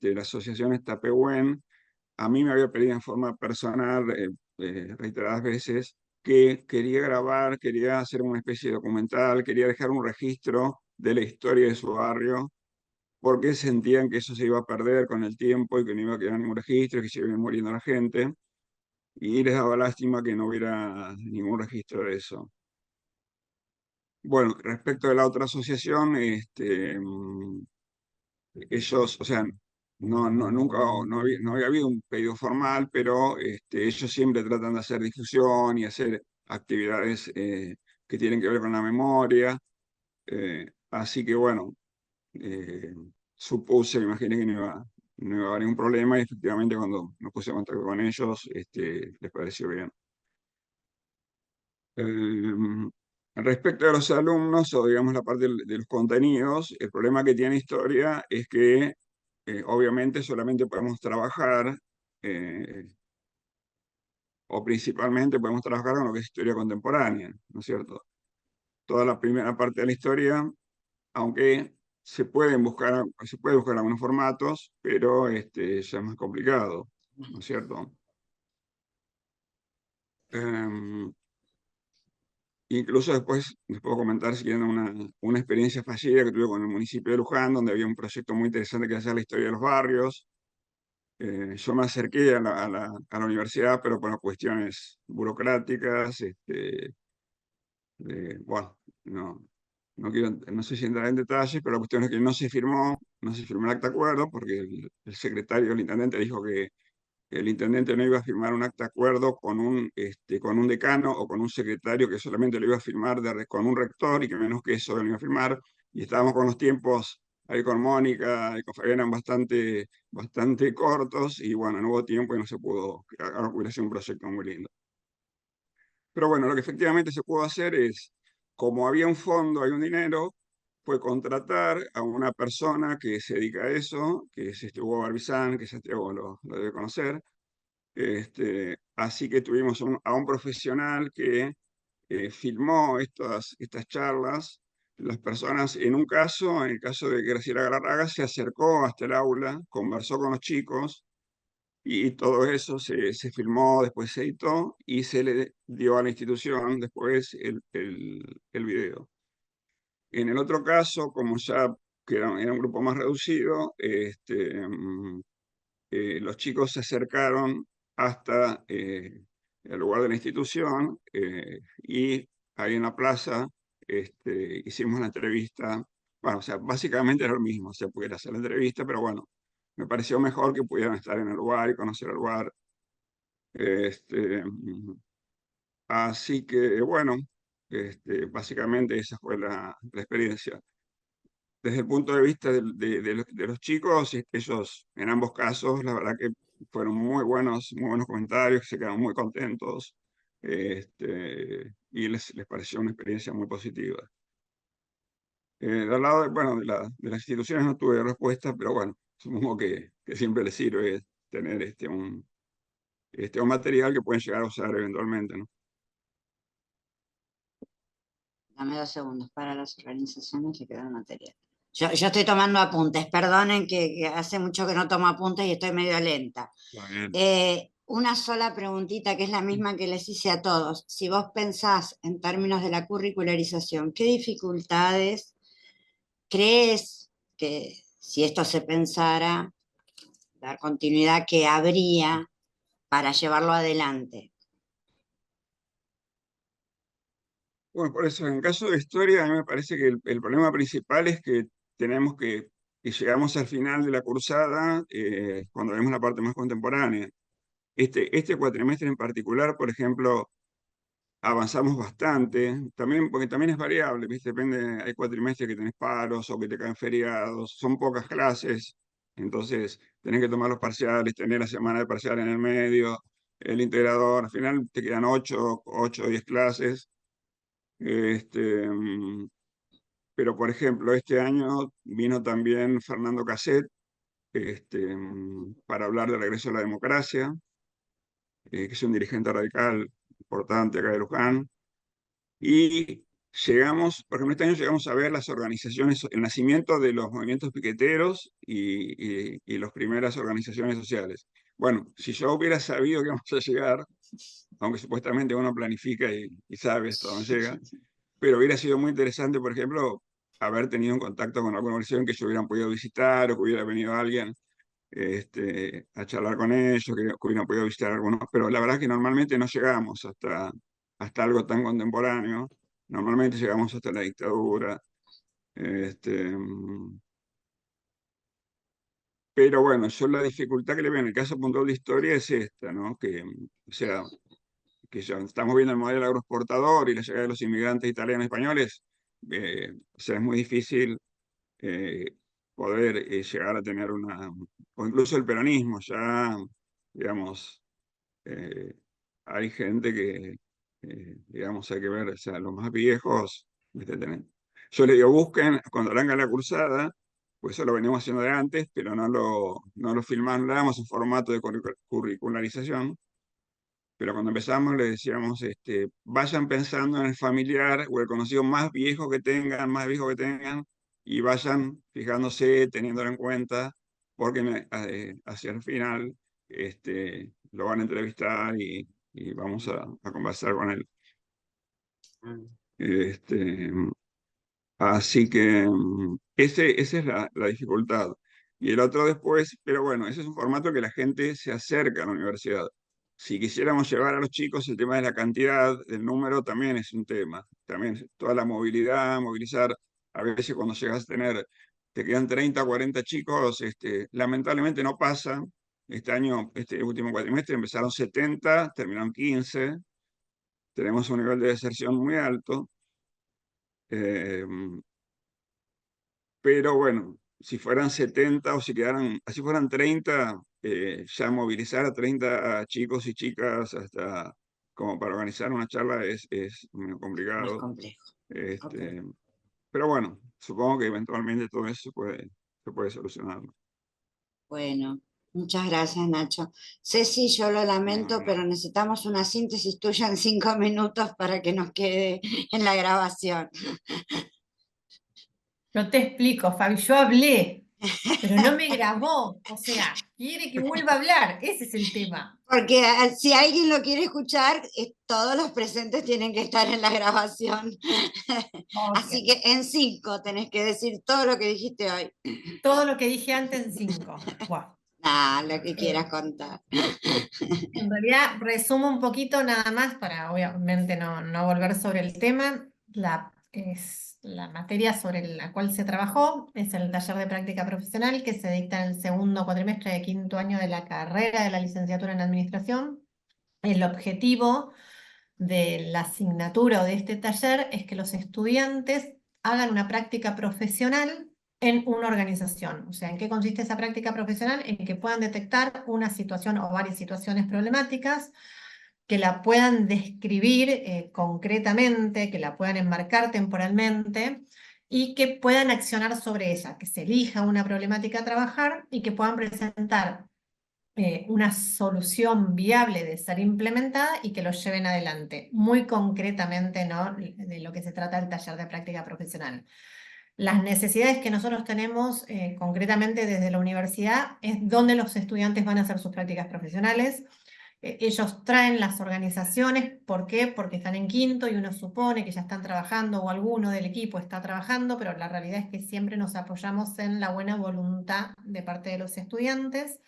la asociación esta PEHUEN a mí me había pedido en forma personal reiteradas veces que quería grabar, quería hacer una especie de documental, quería dejar un registro de la historia de su barrio, porque sentían que eso se iba a perder con el tiempo y que no iba a quedar ningún registro, que se iba muriendo la gente, y les daba lástima que no hubiera ningún registro de eso. Bueno, respecto de la otra asociación, ellos, o sea, nunca, no había habido un pedido formal, pero ellos siempre tratan de hacer difusión y hacer actividades que tienen que ver con la memoria. Así que bueno, eh, supuse, me imaginé que no iba a haber ningún problema y efectivamente cuando me puse en contacto con ellos, les pareció bien. Eh, Respecto a los alumnos, o digamos la parte de los contenidos, el problema que tiene historia es que obviamente solamente podemos trabajar, eh, o principalmente podemos trabajar con lo que es historia contemporánea, ¿no es cierto? Toda la primera parte de la historia, aunque se puede buscar algunos formatos, pero ya es más complicado, ¿no es cierto? Em, Incluso después les puedo comentar si quieren una experiencia fallida que tuve con el municipio de Luján, donde había un proyecto muy interesante que hacía la historia de los barrios. Yo me acerqué a la universidad, pero por cuestiones burocráticas, bueno, no sé si entrar en detalles, pero la cuestión es que no se firmó el acta de acuerdo, porque el secretario, el intendente dijo que el intendente no iba a firmar un acta de acuerdo con un decano o con un secretario que solamente lo iba a firmar con un rector y que menos que eso lo iba a firmar. Y estábamos con los tiempos ahí con Mónica y con Fabián eran bastante cortos y bueno, no hubo tiempo y no se pudo, hubiera sido un proyecto muy lindo. Pero bueno, lo que efectivamente se pudo hacer es, como había un fondo, hay un dinero, fue contratar a una persona que se dedica a eso, que es Hugo Barbizán, que Santiago lo debe conocer. Así que tuvimos a un profesional que filmó estas charlas. Las personas, en un caso, en el caso de Graciela Galarraga, se acercó hasta el aula, conversó con los chicos y todo eso se filmó, después se editó y se le dio a la institución después el video. En el otro caso, como ya que era un grupo más reducido, los chicos se acercaron hasta el lugar de la institución y ahí en la plaza hicimos la entrevista. Bueno, o sea, básicamente era lo mismo, se pudiera hacer la entrevista, pero bueno, me pareció mejor que pudieran estar en el lugar y conocer el lugar. Este, Así que bueno, básicamente esa fue la experiencia. Desde el punto de vista de los chicos, ellos en ambos casos, la verdad que fueron muy buenos comentarios, se quedaron muy contentos y les pareció una experiencia muy positiva. Del lado bueno, de las instituciones no tuve respuesta, pero bueno, supongo que siempre les sirve tener un material que pueden llegar a usar eventualmente, ¿no? Dame 2 segundos para las organizaciones que quedan material. Yo estoy tomando apuntes, perdonen que hace mucho que no tomo apuntes y estoy medio lenta. Está bien. Una sola preguntita que es la misma que les hice a todos. Si vos pensás en términos de la curricularización, ¿qué dificultades crees que si esto se pensara, dar continuidad, que habría para llevarlo adelante? Bueno, por eso, en caso de historia, a mí me parece que el problema principal es que tenemos que llegamos al final de la cursada cuando vemos la parte más contemporánea. Este cuatrimestre en particular, por ejemplo, avanzamos bastante, también, porque también es variable, ¿viste? Depende, hay cuatrimestres que tenés paros o que te caen feriados, son pocas clases, entonces tenés que tomar los parciales, tener la semana de parcial en el medio, el integrador, al final te quedan 8 o 10 clases. Este, mm, pero, por ejemplo, este año vino también Fernando Casset para hablar del regreso a la democracia, que es un dirigente radical importante acá de Luján. Y por ejemplo, este año llegamos a ver las organizaciones, el nacimiento de los movimientos piqueteros y las primeras organizaciones sociales. Bueno, si yo hubiera sabido que vamos a llegar, aunque supuestamente uno planifica y sabe hasta dónde llega, pero hubiera sido muy interesante, por ejemplo, haber tenido un contacto con alguna organización que yo hubieran podido visitar o que hubiera venido alguien a charlar con ellos, que hubieran podido visitar algunos, pero la verdad es que normalmente no llegamos hasta algo tan contemporáneo. Normalmente llegamos hasta la dictadura. Este, pero bueno, yo la dificultad que le veo en el caso puntual de historia es esta, ¿no? Que, o sea, que ya estamos viendo el modelo agroexportador y la llegada de los inmigrantes italianos y españoles, o sea, es muy difícil eh, poder llegar a tener una, o incluso el peronismo, ya, digamos, eh, hay gente que, digamos, hay que ver, o sea, los más viejos, ¿viste? Yo le digo, busquen, cuando arranca la cruzada, pues eso lo venimos haciendo de antes, pero no lo filmamos, no le damos en formato de curricularización, pero cuando empezamos le decíamos, vayan pensando en el familiar o el conocido más viejo que tengan, y vayan fijándose, teniéndolo en cuenta, porque hacia el final lo van a entrevistar y vamos a conversar con él. Este, Así que esa es la dificultad. Y el otro después, pero bueno, ese es un formato que la gente se acerca a la universidad. Si quisiéramos llevar a los chicos, el tema de la cantidad, del número, también es un tema. También toda la movilidad, movilizar, a veces cuando llegas a tener, te quedan 30, 40 chicos, lamentablemente no pasa. Este año, este último cuatrimestre, empezaron 70, terminaron 15. Tenemos un nivel de deserción muy alto. Eh, Pero bueno, si fueran 70 o si quedaran, así fueran 30, ya movilizar a 30 chicos y chicas hasta como para organizar una charla es muy Más complicado. complejo. Ok. Pero bueno, supongo que eventualmente todo eso se puede solucionar. Bueno, muchas gracias, Nacho. Ceci, yo lo lamento, pero necesitamos una síntesis tuya en 5 minutos para que nos quede en la grabación. No te explico, Fabi, yo hablé, pero no me grabó. O sea, quiere que vuelva a hablar. Ese es el tema. Porque si alguien lo quiere escuchar, todos los presentes tienen que estar en la grabación. Ok. Así que en 5 tenés que decir todo lo que dijiste hoy. Todo lo que dije antes en 5. Wow. Ah, lo que quieras contar. En realidad, resumo un poquito nada más para obviamente no volver sobre el tema. La materia sobre la cual se trabajó es el taller de práctica profesional que se dicta en el segundo cuatrimestre de quinto año de la carrera de la licenciatura en administración. El objetivo de la asignatura o de este taller es que los estudiantes hagan una práctica profesional en una organización. O sea, ¿en qué consiste esa práctica profesional? En que puedan detectar una situación o varias situaciones problemáticas, que la puedan describir concretamente, que la puedan enmarcar temporalmente y que puedan accionar sobre ella, que se elija una problemática a trabajar y que puedan presentar una solución viable de ser implementada y que lo lleven adelante. Muy concretamente, ¿no?, de lo que se trata el taller de práctica profesional. Las necesidades que nosotros tenemos concretamente desde la universidad es dónde los estudiantes van a hacer sus prácticas profesionales. Ellos traen las organizaciones, ¿por qué? Porque están en quinto y uno supone que ya están trabajando o alguno del equipo está trabajando, pero la realidad es que siempre nos apoyamos en la buena voluntad de parte de los estudiantes.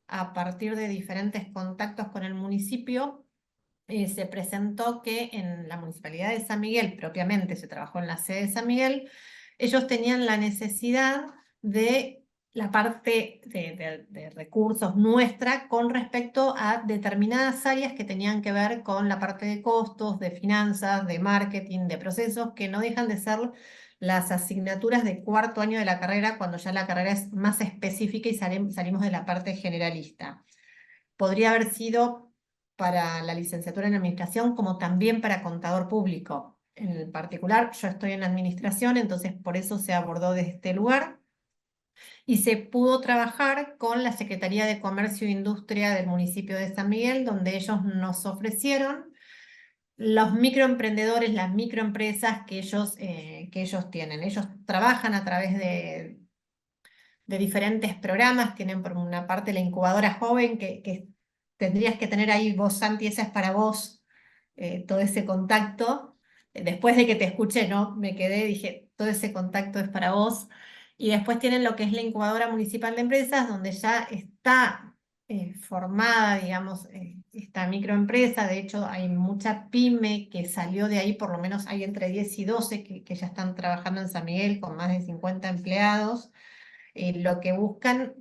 A partir de diferentes contactos con el municipio, se presentó que en la Municipalidad de San Miguel, propiamente se trabajó en la sede de San Miguel, ellos tenían la necesidad de la parte de recursos nuestra con respecto a determinadas áreas que tenían que ver con la parte de costos, de finanzas, de marketing, de procesos, que no dejan de ser las asignaturas de cuarto año de la carrera, cuando ya la carrera es más específica y salimos de la parte generalista. Podría haber sido para la licenciatura en administración como también para contador público. En particular, yo estoy en administración, entonces por eso se abordó desde este lugar y se pudo trabajar con la Secretaría de Comercio e Industria del municipio de San Miguel, donde ellos nos ofrecieron los microemprendedores, las microempresas que ellos tienen. Ellos trabajan a través de diferentes programas, tienen por una parte la incubadora joven, que tendrías que tener ahí vos, Santi, esa es para vos, todo ese contacto. Después de que te escuché, ¿no? Me quedé, dije, todo ese contacto es para vos. Y después tienen lo que es la incubadora municipal de empresas, donde ya está formada, digamos, esta microempresa. De hecho, hay mucha pyme que salió de ahí, por lo menos hay entre 10 y 12 que ya están trabajando en San Miguel con más de 50 empleados. Lo que buscan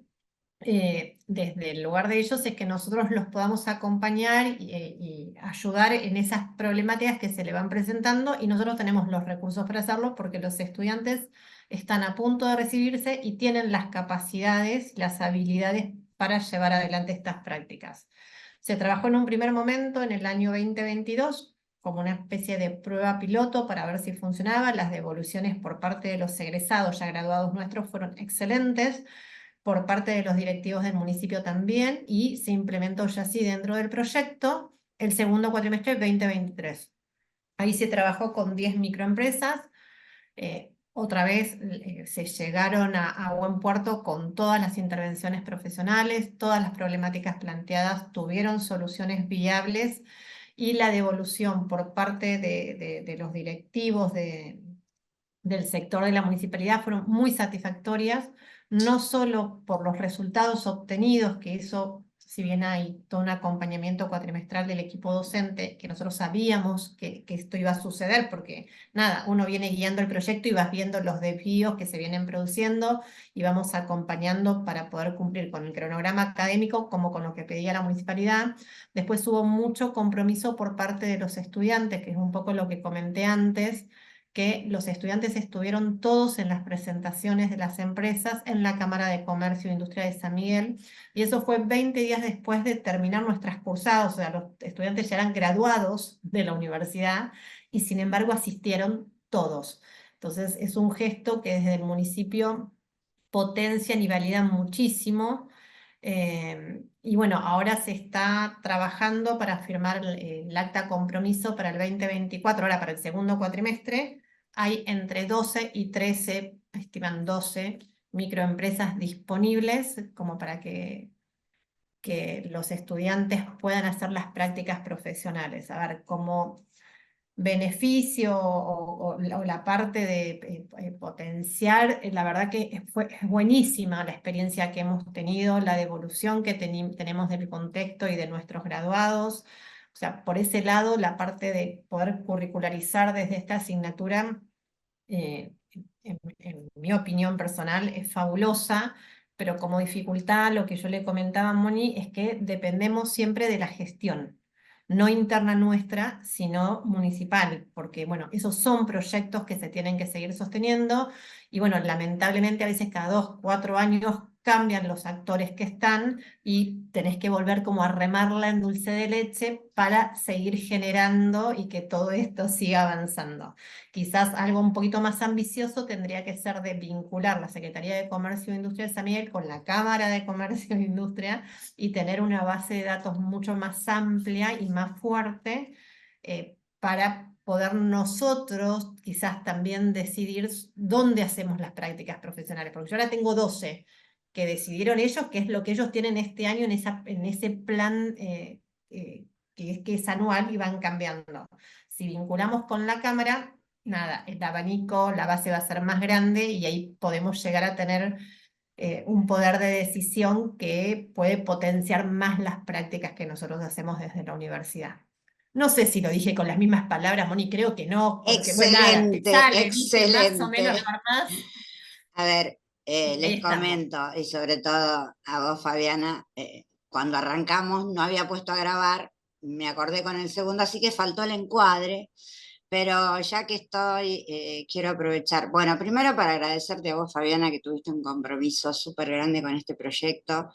desde el lugar de ellos es que nosotros los podamos acompañar y ayudar en esas problemáticas que se le van presentando, y nosotros tenemos los recursos para hacerlo porque los estudiantes están a punto de recibirse y tienen las capacidades, las habilidades para llevar adelante estas prácticas. Se trabajó en un primer momento en el año 2022 como una especie de prueba piloto para ver si funcionaba. Las devoluciones por parte de los egresados ya graduados nuestros fueron excelentes, por parte de los directivos del municipio también, y se implementó ya así dentro del proyecto el segundo cuatrimestre 2023. Ahí se trabajó con 10 microempresas. Otra vez se llegaron a buen puerto con todas las intervenciones profesionales, todas las problemáticas planteadas tuvieron soluciones viables, y la devolución por parte de los directivos del sector de la municipalidad fueron muy satisfactorias, no solo por los resultados obtenidos, que eso, si bien hay todo un acompañamiento cuatrimestral del equipo docente, que nosotros sabíamos que esto iba a suceder, porque nada, uno viene guiando el proyecto y vas viendo los desvíos que se vienen produciendo y vamos acompañando para poder cumplir con el cronograma académico como con lo que pedía la municipalidad. Después hubo mucho compromiso por parte de los estudiantes, que es un poco lo que comenté antes, que los estudiantes estuvieron todos en las presentaciones de las empresas en la Cámara de Comercio e Industria de San Miguel, y eso fue 20 días después de terminar nuestras cursadas. O sea, los estudiantes ya eran graduados de la universidad y sin embargo asistieron todos. Entonces es un gesto que desde el municipio potencian y validan muchísimo. Y bueno, ahora se está trabajando para firmar el acta compromiso para el 2024, ahora para el segundo cuatrimestre. Hay entre 12 y 13, estiman 12 microempresas disponibles como para que los estudiantes puedan hacer las prácticas profesionales. A ver, como beneficio o la parte de potenciar, la verdad que es buenísima la experiencia que hemos tenido, la devolución que tenemos del contexto y de nuestros graduados. O sea, por ese lado, la parte de poder curricularizar desde esta asignatura, en mi opinión personal, es fabulosa, pero como dificultad, lo que yo le comentaba a Moni es que dependemos siempre de la gestión, no interna nuestra, sino municipal, porque bueno, esos son proyectos que se tienen que seguir sosteniendo, y bueno, lamentablemente a veces cada 2, 4 años cambian los actores que están y tenés que volver como a remarla en dulce de leche para seguir generando y que todo esto siga avanzando. Quizás algo un poquito más ambicioso tendría que ser de vincular la Secretaría de Comercio e Industria de San Miguel con la Cámara de Comercio e Industria y tener una base de datos mucho más amplia y más fuerte, para poder nosotros quizás también decidir dónde hacemos las prácticas profesionales. Porque yo ahora tengo 12 que decidieron ellos, que es lo que ellos tienen este año en ese plan que es anual y van cambiando. Si vinculamos con la Cámara, nada, el abanico, la base va a ser más grande y ahí podemos llegar a tener un poder de decisión que puede potenciar más las prácticas que nosotros hacemos desde la universidad. No sé si lo dije con las mismas palabras, Moni, creo que no, porque bueno, nada, te Excelente, sale, ¿viste? Más o excelente. menos armás. A ver, Ahí les estamos. comento, y sobre todo a vos, Fabiana, cuando arrancamos no había puesto a grabar, me acordé con el segundo, así que faltó el encuadre, pero ya que estoy, quiero aprovechar. Bueno, primero para agradecerte a vos, Fabiana, que tuviste un compromiso súper grande con este proyecto,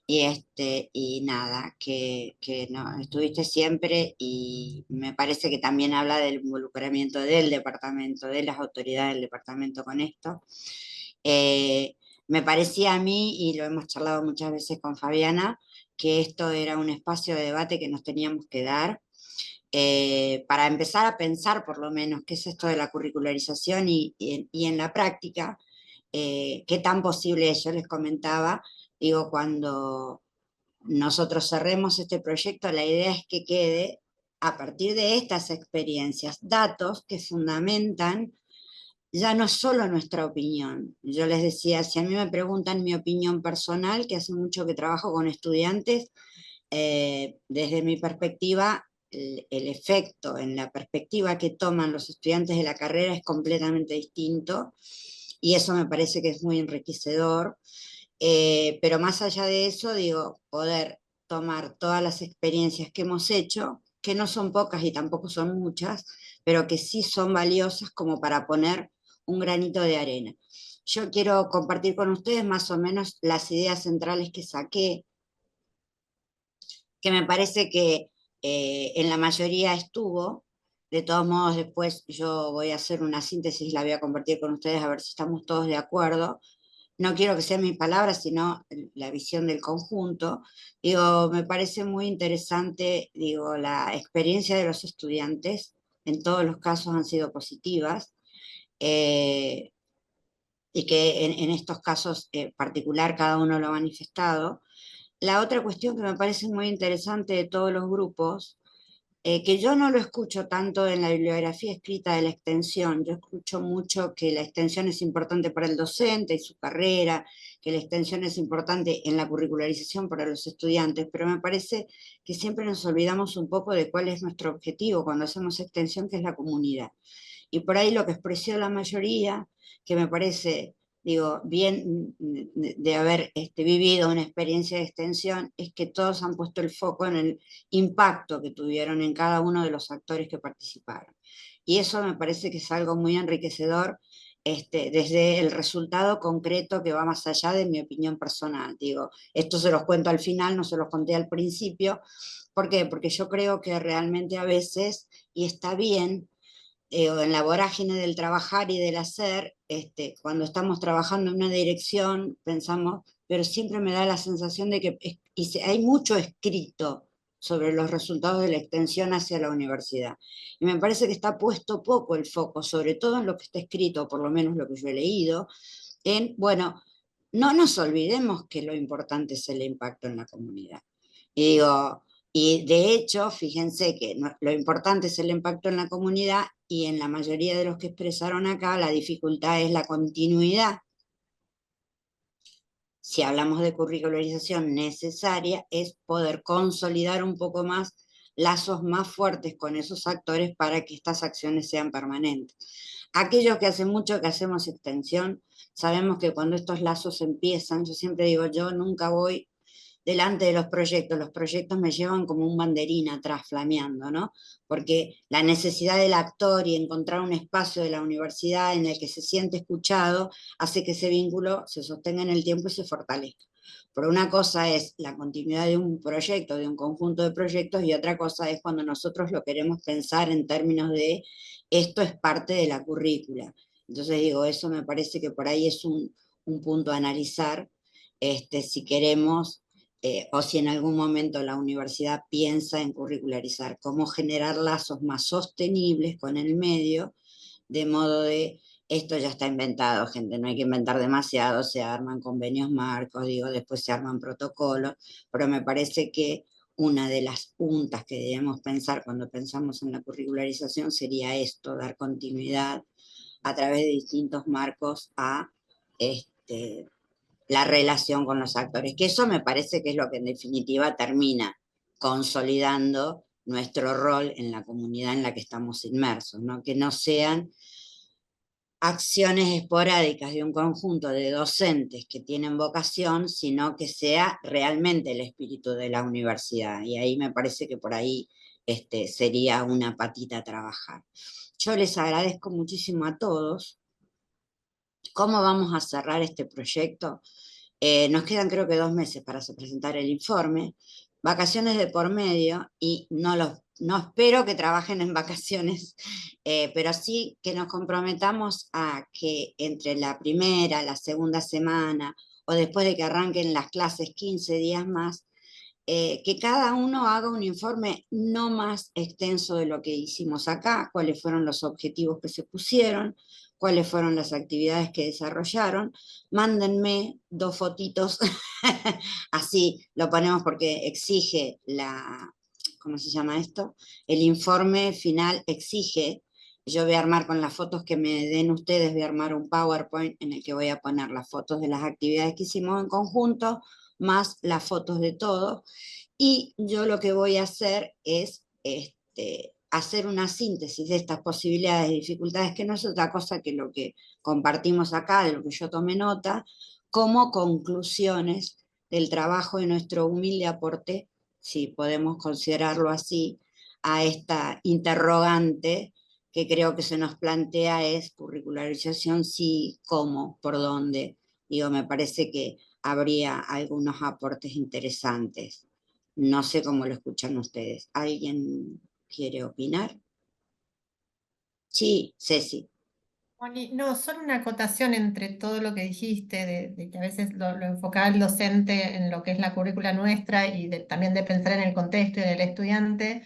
y nada, que no, estuviste siempre, y me parece que también habla del involucramiento del departamento, de las autoridades del departamento con esto. Me parecía a mí, y lo hemos charlado muchas veces con Fabiana, que esto era un espacio de debate que nos teníamos que dar, para empezar a pensar por lo menos qué es esto de la curricularización y en la práctica, qué tan posible es. Yo les comentaba, digo, cuando nosotros cerremos este proyecto, la idea es que quede, a partir de estas experiencias, datos que fundamentan ya no es solo nuestra opinión. Yo les decía, si a mí me preguntan mi opinión personal, que hace mucho que trabajo con estudiantes, desde mi perspectiva, el efecto en la perspectiva que toman los estudiantes de la carrera es completamente distinto y eso me parece que es muy enriquecedor. Pero más allá de eso, digo, poder tomar todas las experiencias que hemos hecho, que no son pocas y tampoco son muchas, pero que sí son valiosas como para poner un granito de arena. Yo quiero compartir con ustedes más o menos las ideas centrales que saqué, que me parece que en la mayoría estuvo. De todos modos, después yo voy a hacer una síntesis, la voy a compartir con ustedes a ver si estamos todos de acuerdo. No quiero que sean mis palabras, sino la visión del conjunto. Digo, me parece muy interesante, digo, la experiencia de los estudiantes, en todos los casos han sido positivas, eh, y que en estos casos particular cada uno lo ha manifestado. La otra cuestión que me parece muy interesante de todos los grupos, que yo no lo escucho tanto en la bibliografía escrita de la extensión, yo escucho mucho que la extensión es importante para el docente y su carrera, que la extensión es importante en la curricularización para los estudiantes, pero me parece que siempre nos olvidamos un poco de cuál es nuestro objetivo cuando hacemos extensión, que es la comunidad. Y por ahí lo que expresó la mayoría, que me parece, digo, bien de haber vivido una experiencia de extensión, es que todos han puesto el foco en el impacto que tuvieron en cada uno de los actores que participaron. Y eso me parece que es algo muy enriquecedor, desde el resultado concreto que va más allá de mi opinión personal. Digo, esto se los cuento al final, no se los conté al principio. ¿Por qué? Porque yo creo que realmente a veces, y está bien, o en la vorágine del trabajar y del hacer, cuando estamos trabajando en una dirección, pensamos, pero siempre me da la sensación de que hay mucho escrito sobre los resultados de la extensión hacia la universidad. Y me parece que está puesto poco el foco, sobre todo en lo que está escrito, por lo menos lo que yo he leído, en, bueno, no nos olvidemos que lo importante es el impacto en la comunidad. Y digo, y de hecho, fíjense que lo importante es el impacto en la comunidad y en la mayoría de los que expresaron acá, la dificultad es la continuidad. Si hablamos de curricularización necesaria, es poder consolidar un poco más lazos más fuertes con esos actores para que estas acciones sean permanentes. Aquellos que hace mucho que hacemos extensión, sabemos que cuando estos lazos empiezan, yo siempre digo, yo nunca voy delante de los proyectos me llevan como un banderín atrás flameando, ¿no? Porque la necesidad del actor y encontrar un espacio de la universidad en el que se siente escuchado hace que ese vínculo se sostenga en el tiempo y se fortalezca. Pero una cosa es la continuidad de un proyecto, de un conjunto de proyectos, y otra cosa es cuando nosotros lo queremos pensar en términos de esto es parte de la currícula. Entonces digo, eso me parece que por ahí es un punto a analizar, si queremos o si en algún momento la universidad piensa en curricularizar, cómo generar lazos más sostenibles con el medio, de modo de, esto ya está inventado, gente, no hay que inventar demasiado, se arman convenios marcos, digo, después se arman protocolos, pero me parece que una de las puntas que debemos pensar cuando pensamos en la curricularización sería esto, dar continuidad a través de distintos marcos a la relación con los actores, que eso me parece que es lo que en definitiva termina consolidando nuestro rol en la comunidad en la que estamos inmersos, ¿no? Que no sean acciones esporádicas de un conjunto de docentes que tienen vocación, sino que sea realmente el espíritu de la universidad. Y ahí me parece que por ahí sería una patita a trabajar. Yo les agradezco muchísimo a todos. ¿Cómo vamos a cerrar este proyecto? Nos quedan creo que 2 meses para presentar el informe, vacaciones de por medio, y no espero que trabajen en vacaciones, pero sí que nos comprometamos a que entre la primera, la segunda semana, o después de que arranquen las clases 15 días más, que cada uno haga un informe no más extenso de lo que hicimos acá, cuáles fueron los objetivos que se pusieron, cuáles fueron las actividades que desarrollaron. Mándenme 2 fotitos, así lo ponemos porque exige ¿cómo se llama esto? El informe final exige Yo voy a armar con las fotos que me den ustedes, voy a armar un PowerPoint en el que voy a poner las fotos de las actividades que hicimos en conjunto, más las fotos de todo. Y yo lo que voy a hacer es hacer una síntesis de estas posibilidades y dificultades, que no es otra cosa que lo que compartimos acá, de lo que yo tomé nota, como conclusiones del trabajo de nuestro humilde aporte, si podemos considerarlo así, a esta interrogante que creo que se nos plantea es curricularización, sí, cómo, por dónde. Digo, me parece que habría algunos aportes interesantes. No sé cómo lo escuchan ustedes. ¿Alguien quiere opinar? Sí, Ceci. Moni, no, solo una acotación entre todo lo que dijiste, de que a veces lo enfocaba el docente en lo que es la currícula nuestra y también de pensar en el contexto y en el estudiante,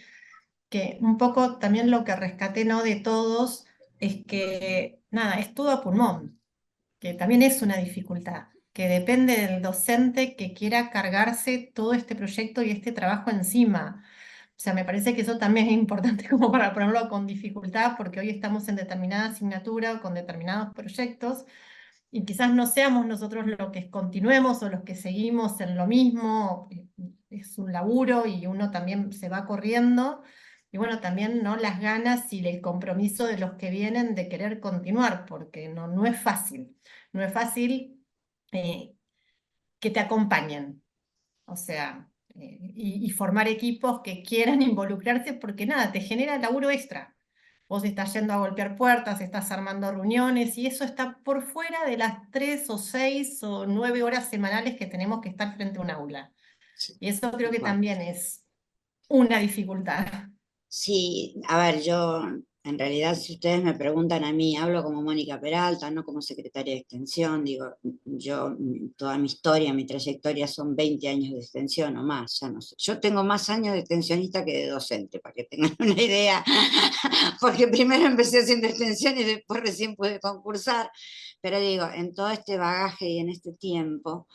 que un poco también lo que rescaté, ¿no?, de todos es que, nada, es todo a pulmón, que también es una dificultad, que depende del docente que quiera cargarse todo este proyecto y este trabajo encima. O sea, me parece que eso también es importante como para ponerlo con dificultad, porque hoy estamos en determinada asignatura o con determinados proyectos, y quizás no seamos nosotros los que continuemos o los que seguimos en lo mismo. Es un laburo y uno también se va corriendo. Y bueno, también, ¿no?, las ganas y el compromiso de los que vienen de querer continuar, porque no es fácil. No es fácil que te acompañen. O sea, y formar equipos que quieran involucrarse, porque nada, te genera laburo extra. Vos estás yendo a golpear puertas, estás armando reuniones, y eso está por fuera de las 3 o 6 o 9 horas semanales que tenemos que estar frente a un aula. Y eso creo que también es una dificultad. Sí, a ver, yo en realidad si ustedes me preguntan a mí, hablo como Mónica Peralta, no como secretaria de extensión, digo, yo toda mi historia, mi trayectoria son 20 años de extensión o más, ya no sé. Yo tengo más años de extensionista que de docente, para que tengan una idea, porque primero empecé haciendo extensión y después recién pude concursar, pero digo, en todo este bagaje y en este tiempo,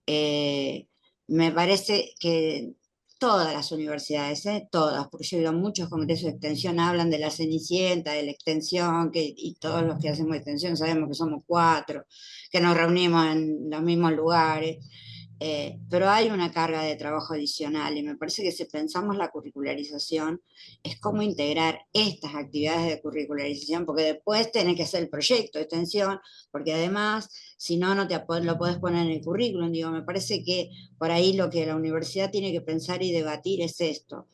me parece que todas las universidades, todas, porque yo he ido a muchos congresos de extensión, hablan de la Cenicienta, de la extensión, y todos los que hacemos extensión sabemos que somos 4, que nos reunimos en los mismos lugares, pero hay una carga de trabajo adicional y me parece que si pensamos la curricularización es cómo integrar estas actividades de curricularización, porque después tenés que hacer el proyecto de extensión, porque además, si no, no lo podés poner en el currículum. Digo, me parece que por ahí lo que la universidad tiene que pensar y debatir es esto.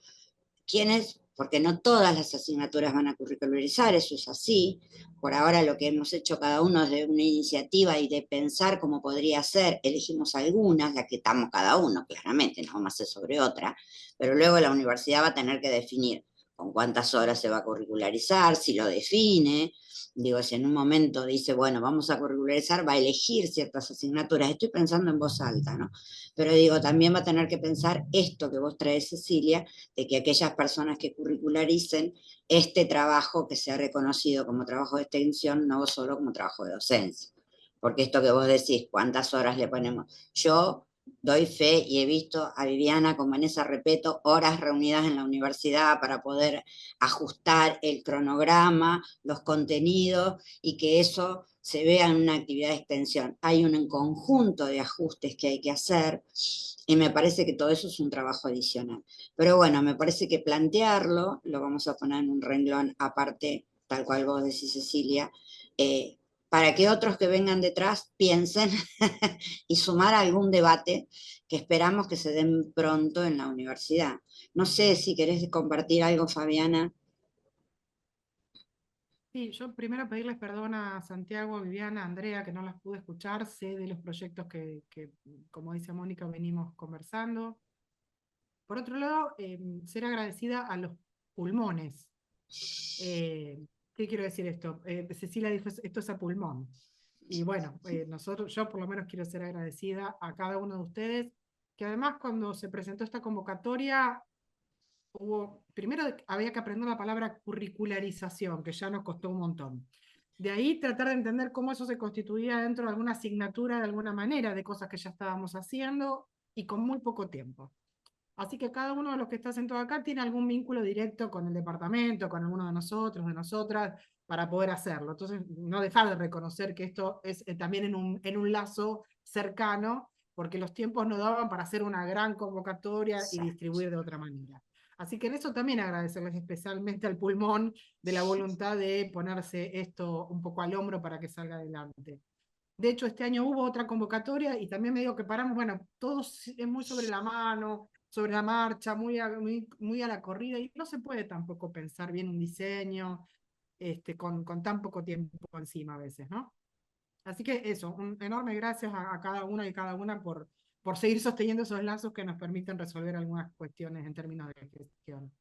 ¿Quiénes? Porque no todas las asignaturas van a curricularizar, eso es así. Por ahora lo que hemos hecho cada uno es de una iniciativa y de pensar cómo podría ser, elegimos algunas, las que estamos cada uno, claramente, no vamos a hacer sobre otra, pero luego la universidad va a tener que definir con cuántas horas se va a curricularizar, si lo define. Digo, si en un momento dice, bueno, vamos a curricularizar, va a elegir ciertas asignaturas. Estoy pensando en voz alta, ¿no? Pero digo, también va a tener que pensar esto que vos traes, Cecilia, de que aquellas personas que curricularicen este trabajo que sea reconocido como trabajo de extensión, no solo como trabajo de docencia. Porque esto que vos decís, ¿cuántas horas le ponemos? Yo doy fe y he visto a Viviana con Vanessa Repeto horas reunidas en la universidad para poder ajustar el cronograma, los contenidos y que eso se vea en una actividad de extensión. Hay un conjunto de ajustes que hay que hacer y me parece que todo eso es un trabajo adicional. Pero bueno, me parece que plantearlo, lo vamos a poner en un renglón aparte, tal cual vos decís, Cecilia, para que otros que vengan detrás piensen y sumar algún debate que esperamos que se den pronto en la universidad. No sé si querés compartir algo, Fabiana. Sí, yo primero pedirles perdón a Santiago, Viviana, Andrea, que no las pude escuchar, sé de los proyectos que como dice Mónica, venimos conversando. Por otro lado, ser agradecida a los pulmones. ¿Qué quiero decir esto? Cecilia dijo, esto es a pulmón. Y bueno, yo por lo menos quiero ser agradecida a cada uno de ustedes, que además cuando se presentó esta convocatoria, primero había que aprender la palabra curricularización, que ya nos costó un montón. De ahí tratar de entender cómo eso se constituía dentro de alguna asignatura, de alguna manera, de cosas que ya estábamos haciendo, y con muy poco tiempo. Así que cada uno de los que está sentado acá tiene algún vínculo directo con el departamento, con alguno de nosotros, de nosotras, para poder hacerlo. Entonces, no dejar de reconocer que esto es también en un lazo cercano, porque los tiempos no daban para hacer una gran convocatoria y distribuir de otra manera. Así que en eso también agradecerles especialmente al pulmón de la voluntad de ponerse esto un poco al hombro para que salga adelante. De hecho, este año hubo otra convocatoria y también me digo que paramos, bueno, todos es muy sobre la mano, sobre la marcha, muy a la corrida, y no se puede tampoco pensar bien un diseño con tan poco tiempo encima a veces, ¿no? Así que eso, un enorme gracias a cada una y cada una por seguir sosteniendo esos lazos que nos permiten resolver algunas cuestiones en términos de gestión.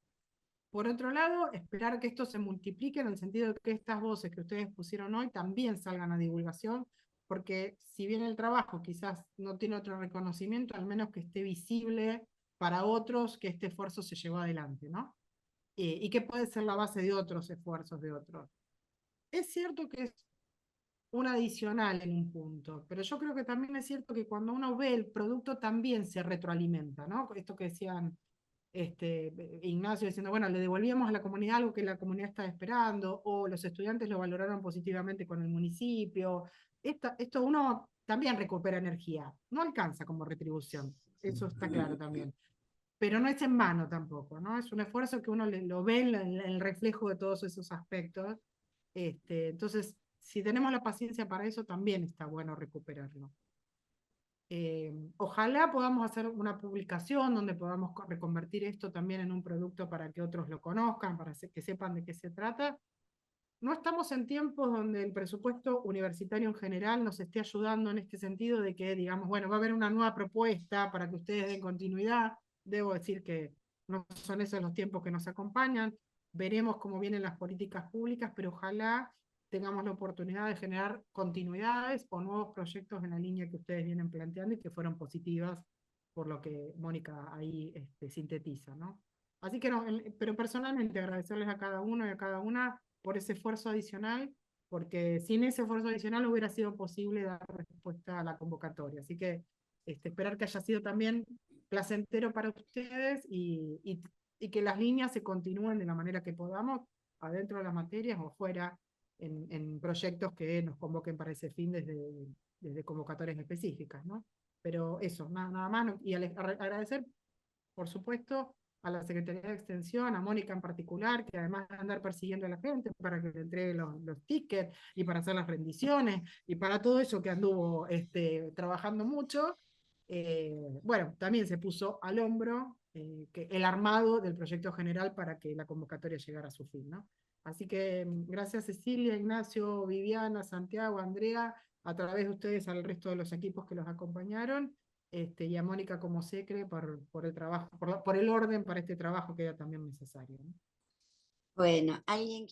Por otro lado, esperar que esto se multiplique en el sentido de que estas voces que ustedes pusieron hoy también salgan a divulgación, porque si bien el trabajo quizás no tiene otro reconocimiento, al menos que esté visible para otros que este esfuerzo se llevó adelante, ¿no? Y que puede ser la base de otros esfuerzos de otros. Es cierto que es un adicional en un punto, pero yo creo que también es cierto que cuando uno ve el producto también se retroalimenta, ¿no? Esto que decían Ignacio diciendo, bueno, le devolvíamos a la comunidad algo que la comunidad estaba esperando, o los estudiantes lo valoraron positivamente con el municipio. Esto uno también recupera energía, no alcanza como retribución, eso está claro también, pero no es en vano tampoco, ¿no? Es un esfuerzo que uno lo ve en el reflejo de todos esos aspectos. Entonces, si tenemos la paciencia para eso, también está bueno recuperarlo. Ojalá podamos hacer una publicación donde podamos reconvertir esto también en un producto para que otros lo conozcan, para que sepan de qué se trata. No estamos en tiempos donde el presupuesto universitario en general nos esté ayudando en este sentido de que, digamos, bueno, va a haber una nueva propuesta para que ustedes den continuidad. Debo decir que no son esos los tiempos que nos acompañan. Veremos cómo vienen las políticas públicas, pero ojalá tengamos la oportunidad de generar continuidades o nuevos proyectos en la línea que ustedes vienen planteando y que fueron positivas por lo que Mónica ahí sintetiza, ¿no? Así que no, pero personalmente agradecerles a cada uno y a cada una por ese esfuerzo adicional, porque sin ese esfuerzo adicional no hubiera sido posible dar respuesta a la convocatoria. Así que esperar que haya sido también placentero para ustedes y que las líneas se continúen de la manera que podamos, adentro de las materias o fuera, en proyectos que nos convoquen para ese fin desde convocatorias específicas, ¿no? Pero eso, nada más, y agradecer, por supuesto, a la Secretaría de Extensión, a Mónica en particular, que además de andar persiguiendo a la gente para que le entregue los tickets y para hacer las rendiciones y para todo eso que anduvo trabajando mucho, bueno, también se puso al hombro el armado del proyecto general para que la convocatoria llegara a su fin, ¿no? Así que gracias Cecilia, Ignacio, Viviana, Santiago, Andrea, a través de ustedes al resto de los equipos que los acompañaron, y a Mónica como secre por el trabajo, por el orden para este trabajo que era también necesario, ¿no? Bueno, ¿alguien